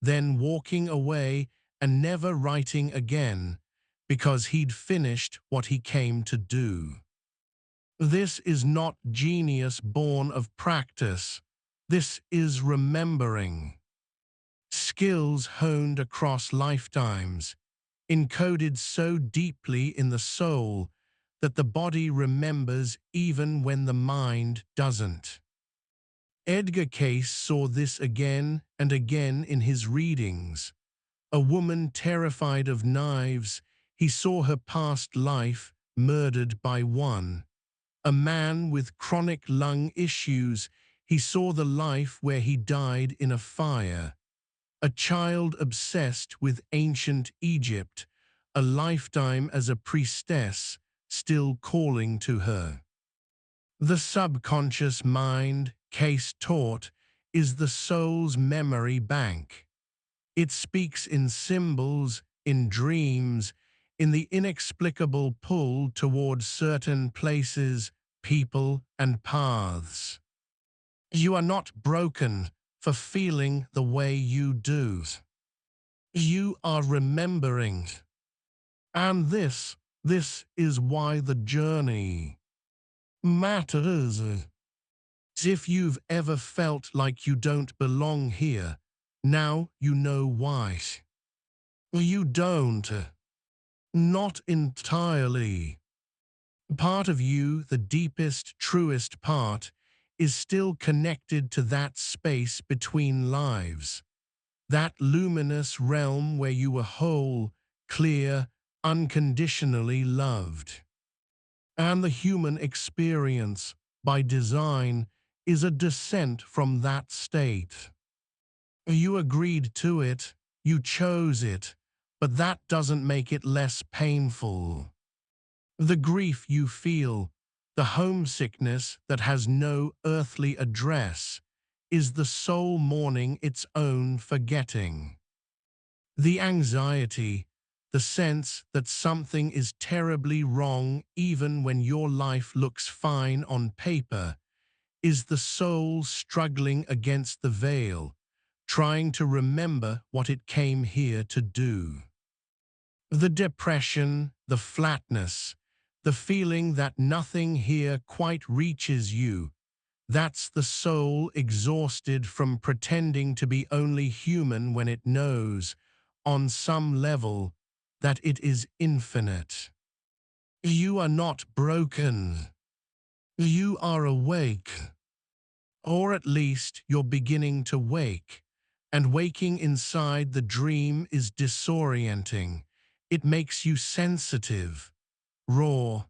then walking away and never writing again because he'd finished what he came to do. This is not genius born of practice. This is remembering. Skills honed across lifetimes, encoded so deeply in the soul that the body remembers even when the mind doesn't. Edgar Cayce saw this again and again in his readings. A woman terrified of knives, he saw her past life murdered by one. A man with chronic lung issues, he saw the life where he died in a fire. A child obsessed with ancient Egypt, a lifetime as a priestess, still calling to her. The subconscious mind, Cayce taught, is the soul's memory bank. It speaks in symbols, in dreams, in the inexplicable pull towards certain places, people, and paths. You are not broken for feeling the way you do. You are remembering. And this is why the journey matters. If you've ever felt like you don't belong here, now you know why. You don't. Not entirely. Part of you, the deepest, truest part, is still connected to that space between lives. That luminous realm where you were whole, clear, unconditionally loved. And the human experience, by design, is a descent from that state. You agreed to it, you chose it, but that doesn't make it less painful. The grief you feel, the homesickness that has no earthly address, is the soul mourning its own forgetting. The anxiety, the sense that something is terribly wrong even when your life looks fine on paper, is the soul struggling against the veil, trying to remember what it came here to do. The depression, the flatness, the feeling that nothing here quite reaches you, that's the soul exhausted from pretending to be only human when it knows, on some level, that it is infinite. You are not broken. You are awake. Or at least you're beginning to wake, and waking inside the dream is disorienting. It makes you sensitive, raw,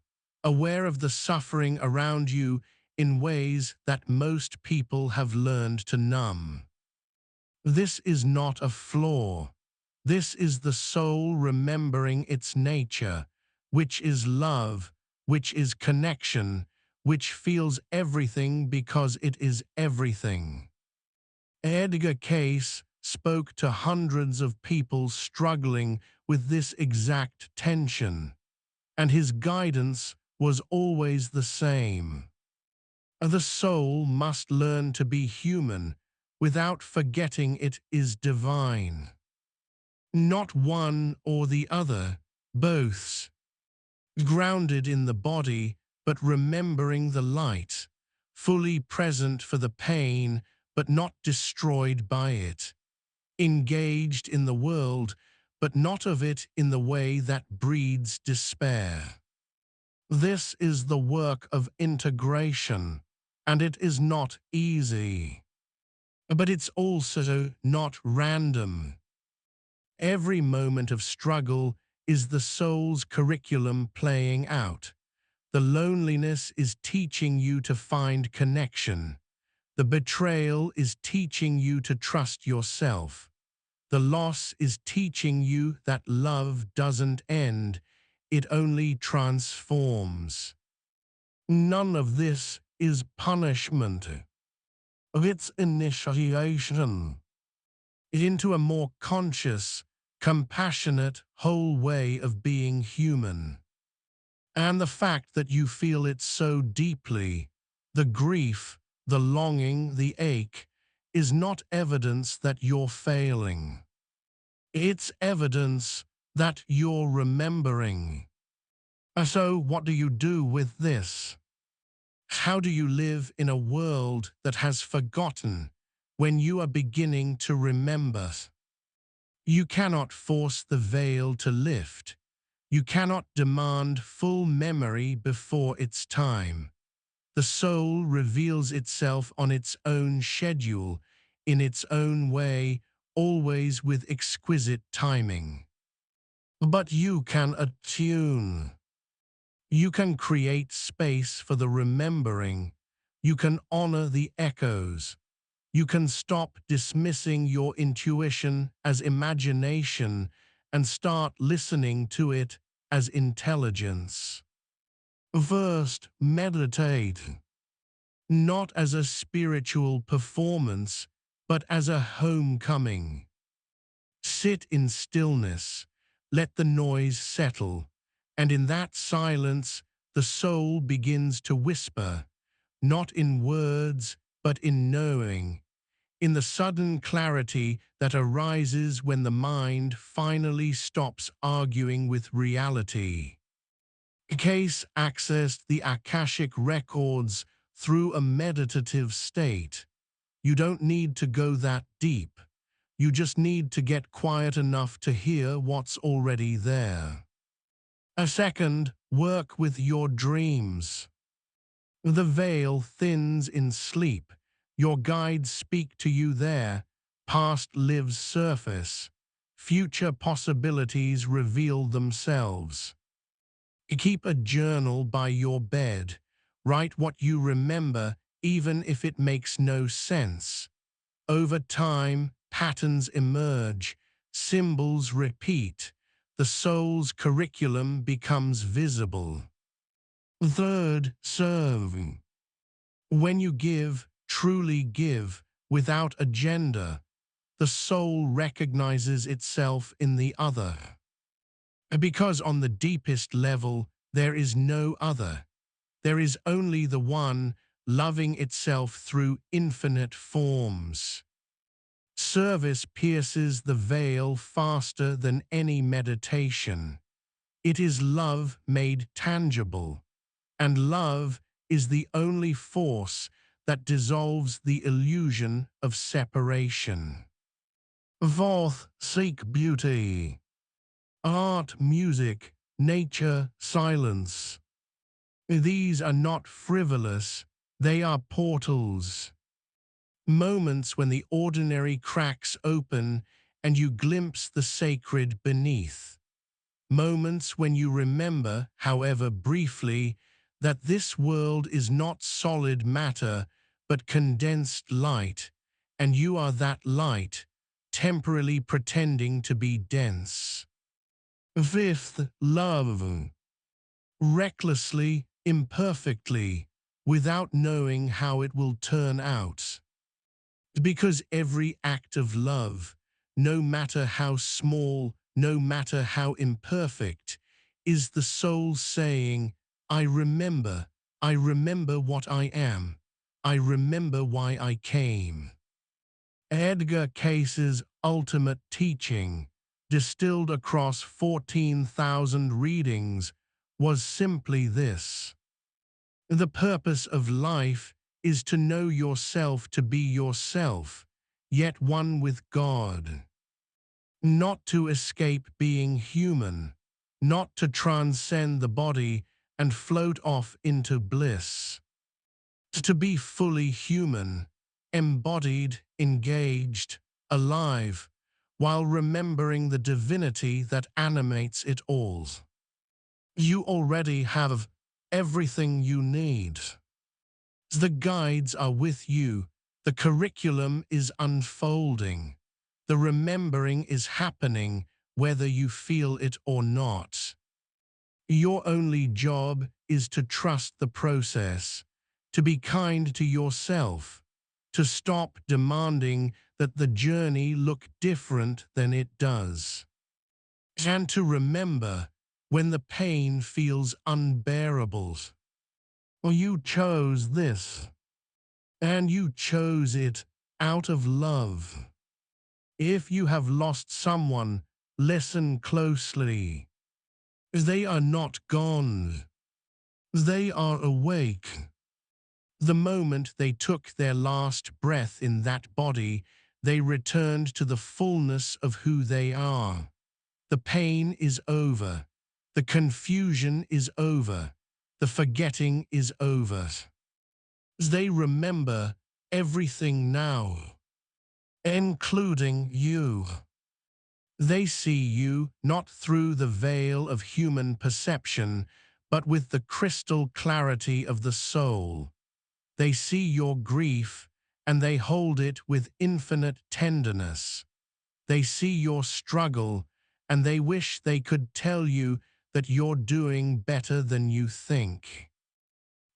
aware of the suffering around you in ways that most people have learned to numb. This is not a flaw. This is the soul remembering its nature, which is love, which is connection, which feels everything because it is everything. Edgar Cayce spoke to hundreds of people struggling with this exact tension, and his guidance was always the same. The soul must learn to be human without forgetting it is divine. Not one or the other, both. Grounded in the body, but remembering the light. Fully present for the pain, but not destroyed by it. Engaged in the world, but not of it in the way that breeds despair. This is the work of integration, and it is not easy. But it's also not random. Every moment of struggle is the soul's curriculum playing out. The loneliness is teaching you to find connection. The betrayal is teaching you to trust yourself. The loss is teaching you that love doesn't end, it only transforms. None of this is punishment. It's initiation into a more conscious, compassionate, whole way of being human. And the fact that you feel it so deeply, the grief, the longing, the ache, is not evidence that you're failing. It's evidence that you're remembering. So what do you do with this? How do you live in a world that has forgotten when you are beginning to remember? You cannot force the veil to lift. You cannot demand full memory before its time. The soul reveals itself on its own schedule, in its own way, always with exquisite timing. But you can attune. You can create space for the remembering. You can honor the echoes. You can stop dismissing your intuition as imagination and start listening to it as intelligence. First, meditate, not as a spiritual performance, but as a homecoming. Sit in stillness, let the noise settle, and in that silence, the soul begins to whisper, not in words, but in knowing, in the sudden clarity that arises when the mind finally stops arguing with reality. Cayce accessed the Akashic Records through a meditative state. You don't need to go that deep. You just need to get quiet enough to hear what's already there. A second, work with your dreams. The veil thins in sleep. Your guides speak to you there. Past lives surface. Future possibilities reveal themselves. Keep a journal by your bed. Write what you remember, even if it makes no sense. Over time, patterns emerge, symbols repeat, the soul's curriculum becomes visible. Third, serve. When you give, truly give, without agenda, the soul recognizes itself in the other. Because on the deepest level, there is no other. There is only the one, loving itself through infinite forms. Service pierces the veil faster than any meditation. It is love made tangible, and love is the only force that dissolves the illusion of separation. Fourth, seek beauty. Art, music, nature, silence. These are not frivolous, they are portals. Moments when the ordinary cracks open and you glimpse the sacred beneath. Moments when you remember, however briefly, that this world is not solid matter but condensed light, and you are that light, temporarily pretending to be dense. Fifth, love. Recklessly, imperfectly, without knowing how it will turn out. Because every act of love, no matter how small, no matter how imperfect, is the soul saying, I remember what I am, I remember why I came. Edgar Cayce's ultimate teaching, distilled across 14,000 readings, was simply this. The purpose of life is to know yourself to be yourself, yet one with God. Not to escape being human, not to transcend the body and float off into bliss. To be fully human, embodied, engaged, alive, while remembering the divinity that animates it all. You already have everything you need. The guides are with you, the curriculum is unfolding, the remembering is happening whether you feel it or not. Your only job is to trust the process, to be kind to yourself, to stop demanding that the journey look different than it does. And to remember when the pain feels unbearable. Well, you chose this, and you chose it out of love. If you have lost someone, listen closely. They are not gone. They are awake. The moment they took their last breath in that body, they returned to the fullness of who they are. The pain is over. The confusion is over. The forgetting is over. They remember everything now, including you. They see you not through the veil of human perception, but with the crystal clarity of the soul. They see your grief, and they hold it with infinite tenderness. They see your struggle, and they wish they could tell you that you're doing better than you think.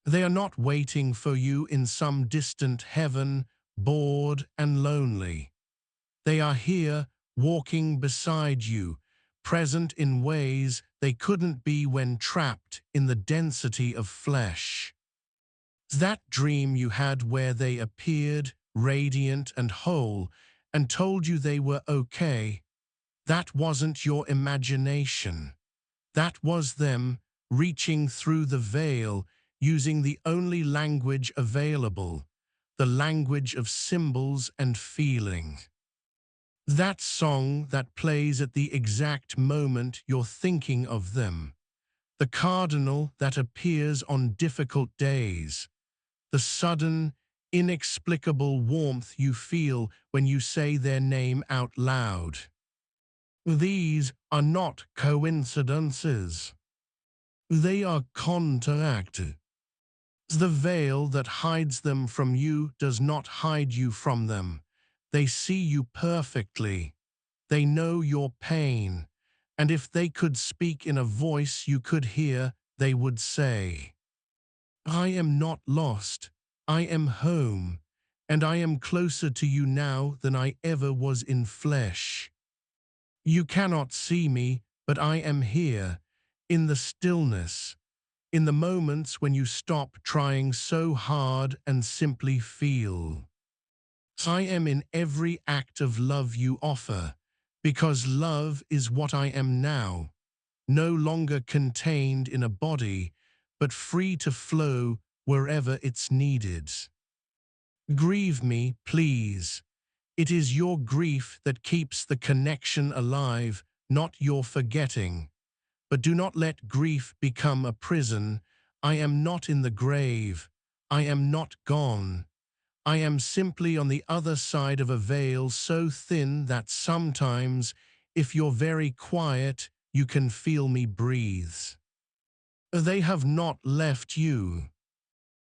They are not waiting for you in some distant heaven, bored and lonely. They are here, walking beside you, present in ways they couldn't be when trapped in the density of flesh. That dream you had where they appeared, radiant and whole, and told you they were okay, that wasn't your imagination. That was them reaching through the veil, using the only language available, the language of symbols and feeling. That song that plays at the exact moment you're thinking of them, the cardinal that appears on difficult days, the sudden, inexplicable warmth you feel when you say their name out loud. These are not coincidences. They are contact. The veil that hides them from you does not hide you from them. They see you perfectly. They know your pain. And if they could speak in a voice you could hear, they would say, I am not lost. I am home. And I am closer to you now than I ever was in flesh. You cannot see me, but I am here, in the stillness, in the moments when you stop trying so hard and simply feel. I am in every act of love you offer, because love is what I am now, no longer contained in a body, but free to flow wherever it's needed. Grieve me, please. It is your grief that keeps the connection alive, not your forgetting. But do not let grief become a prison. I am not in the grave. I am not gone. I am simply on the other side of a veil so thin that sometimes, if you're very quiet, you can feel me breathe. They have not left you.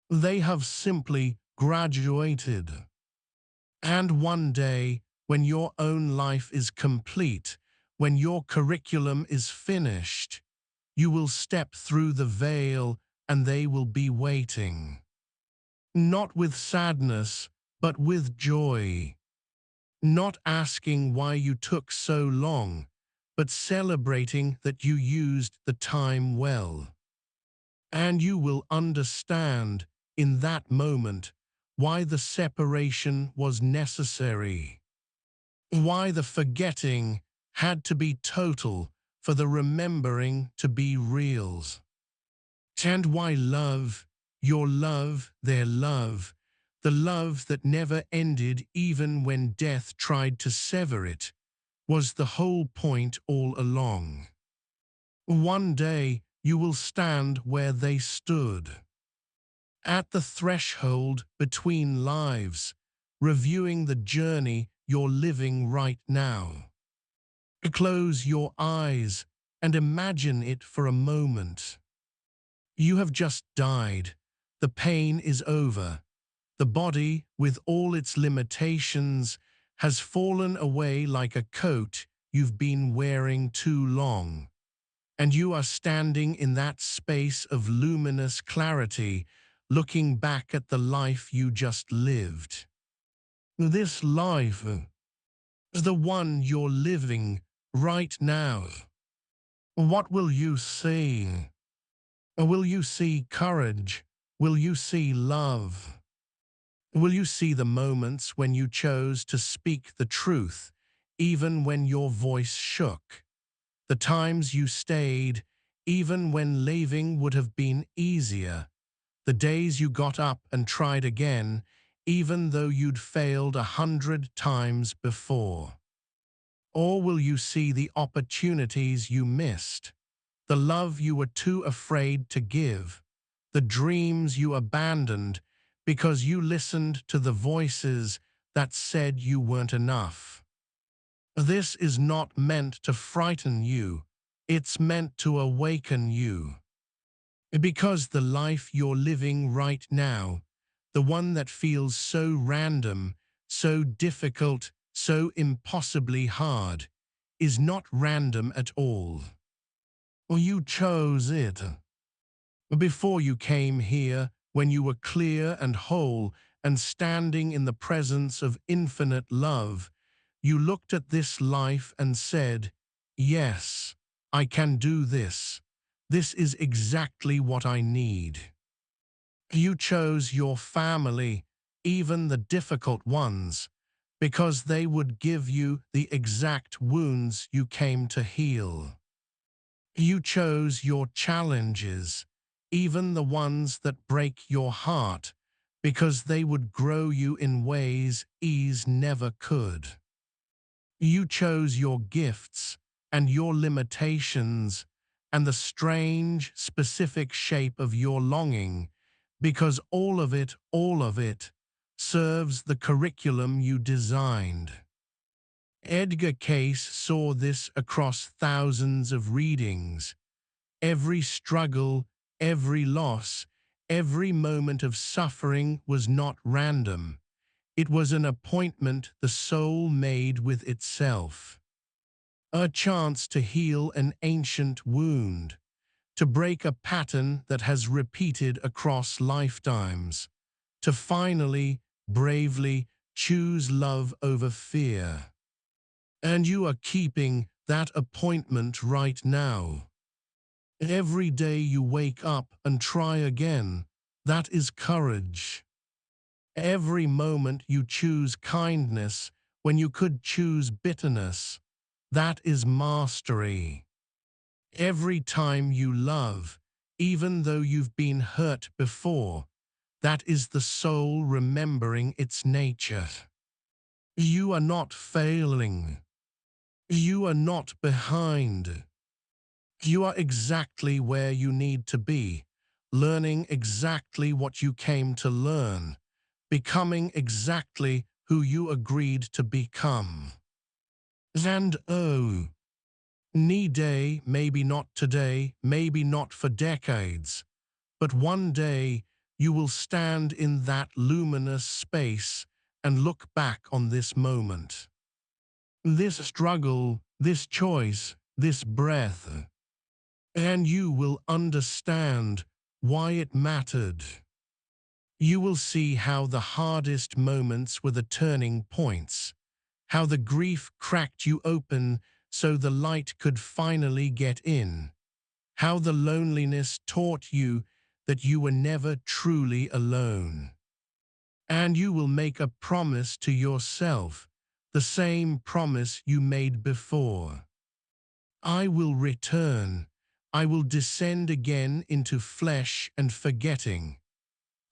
They have simply graduated. And one day, when your own life is complete, when your curriculum is finished, you will step through the veil and they will be waiting. Not with sadness, but with joy. Not asking why you took so long, but celebrating that you used the time well. And you will understand, in that moment, why the separation was necessary. Why the forgetting had to be total for the remembering to be real. And why love, your love, their love, the love that never ended even when death tried to sever it, was the whole point all along. One day you will stand where they stood, at the threshold between lives, reviewing the journey you're living right now. Close your eyes and imagine it for a moment. You have just died. The pain is over. The body, with all its limitations, has fallen away like a coat you've been wearing too long. And you are standing in that space of luminous clarity, looking back at the life you just lived. This life is the one you're living right now. What will you see? Will you see courage? Will you see love? Will you see the moments when you chose to speak the truth, even when your voice shook? The times you stayed, even when leaving would have been easier. the days you got up and tried again, even though you'd failed 100 times before? Or will you see the opportunities you missed, the love you were too afraid to give, the dreams you abandoned because you listened to the voices that said you weren't enough? This is not meant to frighten you, it's meant to awaken you. Because the life you're living right now, the one that feels so random, so difficult, so impossibly hard, is not random at all. Or you chose it. Before you came here, when you were clear and whole and standing in the presence of infinite love, you looked at this life and said, "Yes, I can do this. This is exactly what I need." You chose your family, even the difficult ones, because they would give you the exact wounds you came to heal. You chose your challenges, even the ones that break your heart, because they would grow you in ways ease never could. You chose your gifts and your limitations and the strange, specific shape of your longing, because all of it, serves the curriculum you designed. Edgar Cayce saw this across thousands of readings. Every struggle, every loss, every moment of suffering was not random. It was an appointment the soul made with itself. A chance to heal an ancient wound, to break a pattern that has repeated across lifetimes, to finally, bravely choose love over fear. And you are keeping that appointment right now. Every day you wake up and try again, that is courage. Every moment you choose kindness when you could choose bitterness, that is mastery. Every time you love, even though you've been hurt before, that is the soul remembering its nature. You are not failing. You are not behind. You are exactly where you need to be, learning exactly what you came to learn, becoming exactly who you agreed to become. And oh, day, maybe not today, maybe not for decades, but one day you will stand in that luminous space and look back on this moment. This struggle, this choice, this breath, and you will understand why it mattered. You will see how the hardest moments were the turning points, how the grief cracked you open so the light could finally get in, how the loneliness taught you that you were never truly alone. And you will make a promise to yourself, the same promise you made before. I will return. I will descend again into flesh and forgetting.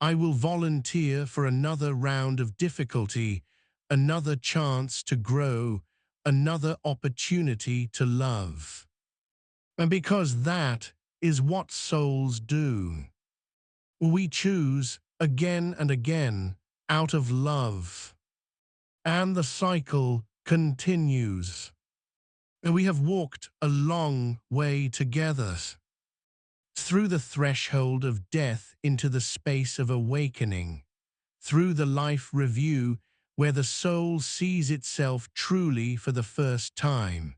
I will volunteer for another round of difficulty, another chance to grow, another opportunity to love. And because that is what souls do. We choose again and again out of love. And the cycle continues. We have walked a long way together, through the threshold of death into the space of awakening, through the life review where the soul sees itself truly for the first time,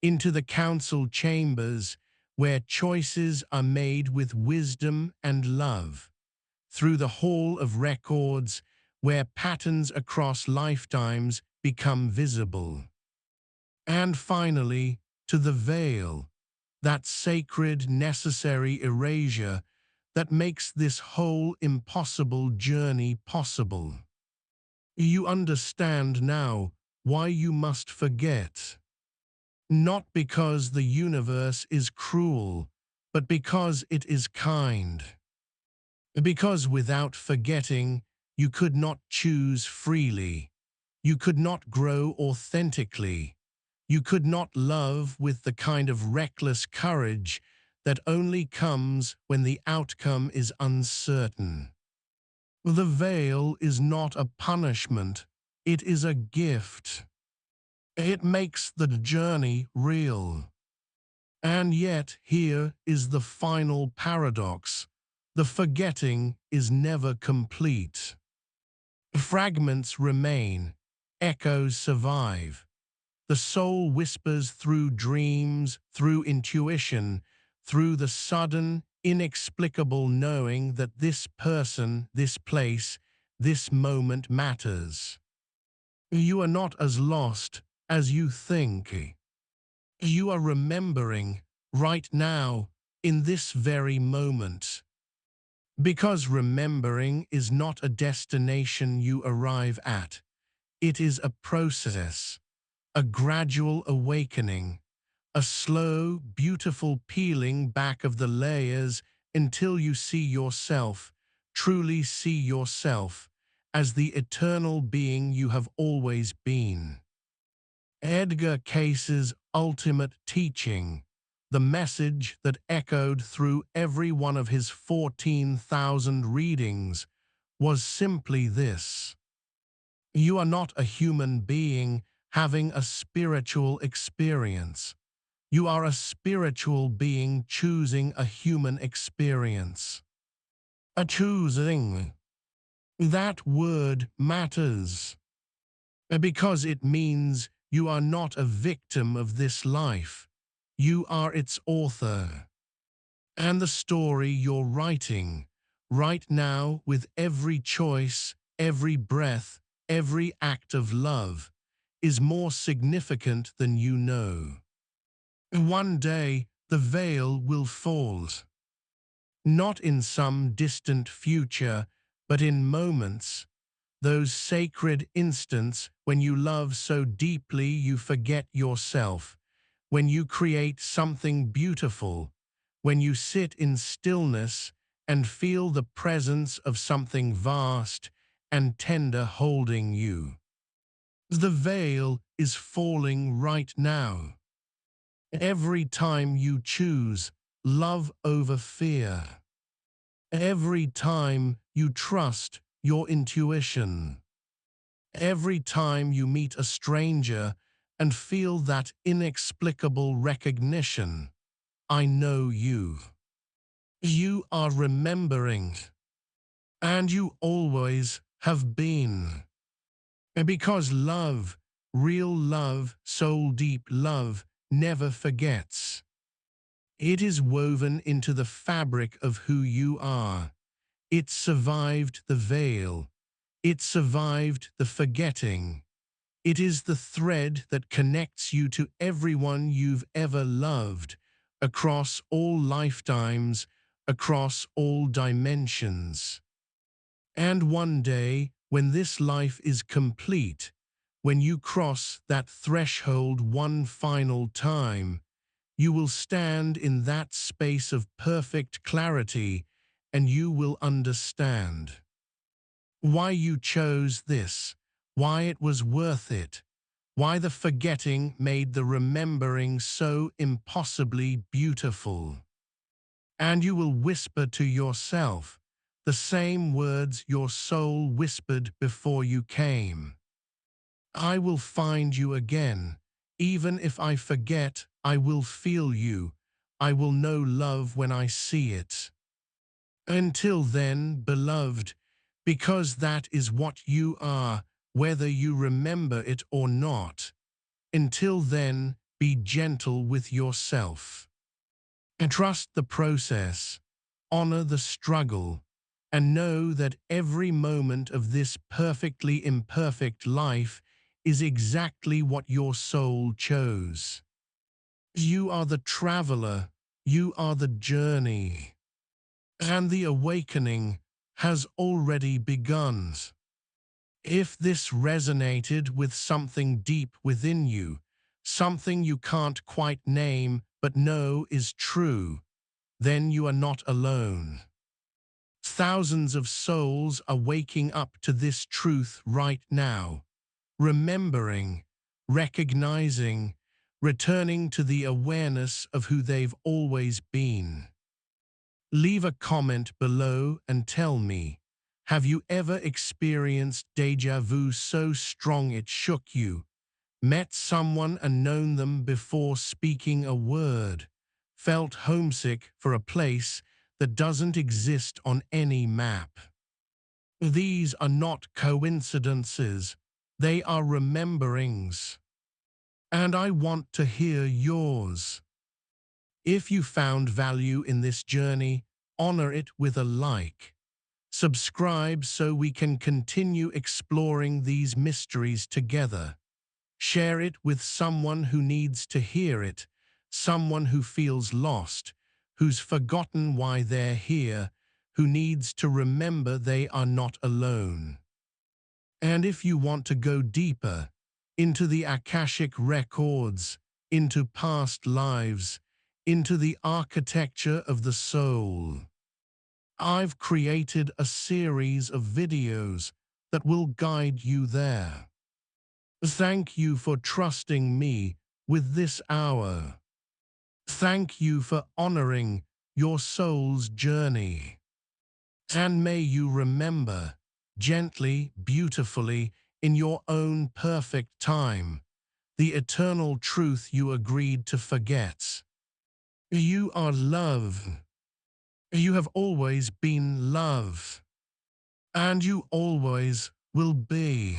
into the council chambers where choices are made with wisdom and love, through the hall of records where patterns across lifetimes become visible. And finally, to the veil, that sacred, necessary erasure that makes this whole impossible journey possible. You understand now why you must forget. Not because the universe is cruel, but because it is kind. Because without forgetting, you could not choose freely. You could not grow authentically. You could not love with the kind of reckless courage that only comes when the outcome is uncertain. The veil is not a punishment, it is a gift. It makes the journey real. And yet here is the final paradox. The forgetting is never complete. Fragments remain, echoes survive. The soul whispers through dreams, through intuition, through the sudden, inexplicable knowing that this person, this place, this moment matters. You are not as lost as you think. You are remembering right now, in this very moment. Because remembering is not a destination you arrive at. It is a process, a gradual awakening, a slow, beautiful peeling back of the layers until you see yourself, truly see yourself, as the eternal being you have always been. Edgar Cayce's ultimate teaching, the message that echoed through every one of his 14,000 readings, was simply this: you are not a human being having a spiritual experience. You are a spiritual being choosing a human experience. A choosing. That word matters, because it means you are not a victim of this life. You are its author. And the story you're writing, right now, with every choice, every breath, every act of love, is more significant than you know. One day, the veil will fall. Not in some distant future, but in moments, those sacred instants when you love so deeply you forget yourself, when you create something beautiful, when you sit in stillness and feel the presence of something vast and tender holding you. The veil is falling right now. Every time you choose love over fear. Every time you trust your intuition. Every time you meet a stranger and feel that inexplicable recognition. I know you. You are remembering. And you always have been. Because love, real love, soul-deep love, never forgets. It is woven into the fabric of who you are. It survived the veil. It survived the forgetting. It is the thread that connects you to everyone you've ever loved, across all lifetimes, across all dimensions. And one day, when this life is complete, when you cross that threshold one final time, you will stand in that space of perfect clarity, and you will understand why you chose this, why it was worth it, why the forgetting made the remembering so impossibly beautiful. And you will whisper to yourself the same words your soul whispered before you came. I will find you again. Even if I forget, I will feel you. I will know love when I see it. Until then, beloved, because that is what you are, whether you remember it or not. Until then, be gentle with yourself. And trust the process, honor the struggle, and know that every moment of this perfectly imperfect life is exactly what your soul chose. You are the traveler, you are the journey, and the awakening has already begun. If this resonated with something deep within you, something you can't quite name but know is true, then you are not alone. Thousands of souls are waking up to this truth right now, remembering, recognizing, returning to the awareness of who they've always been. Leave a comment below and tell me, have you ever experienced déjà vu so strong it shook you? Met someone and known them before speaking a word? Felt homesick for a place that doesn't exist on any map? These are not coincidences, they are rememberings. And I want to hear yours. If you found value in this journey, honor it with a like. Subscribe so we can continue exploring these mysteries together. Share it with someone who needs to hear it, someone who feels lost, who's forgotten why they're here, who needs to remember they are not alone. And if you want to go deeper, into the Akashic Records, into past lives, into the architecture of the soul, I've created a series of videos that will guide you there. Thank you for trusting me with this hour. Thank you for honoring your soul's journey. And may you remember, gently, beautifully, in your own perfect time, the eternal truth you agreed to forget. You are love. You have always been love. And you always will be.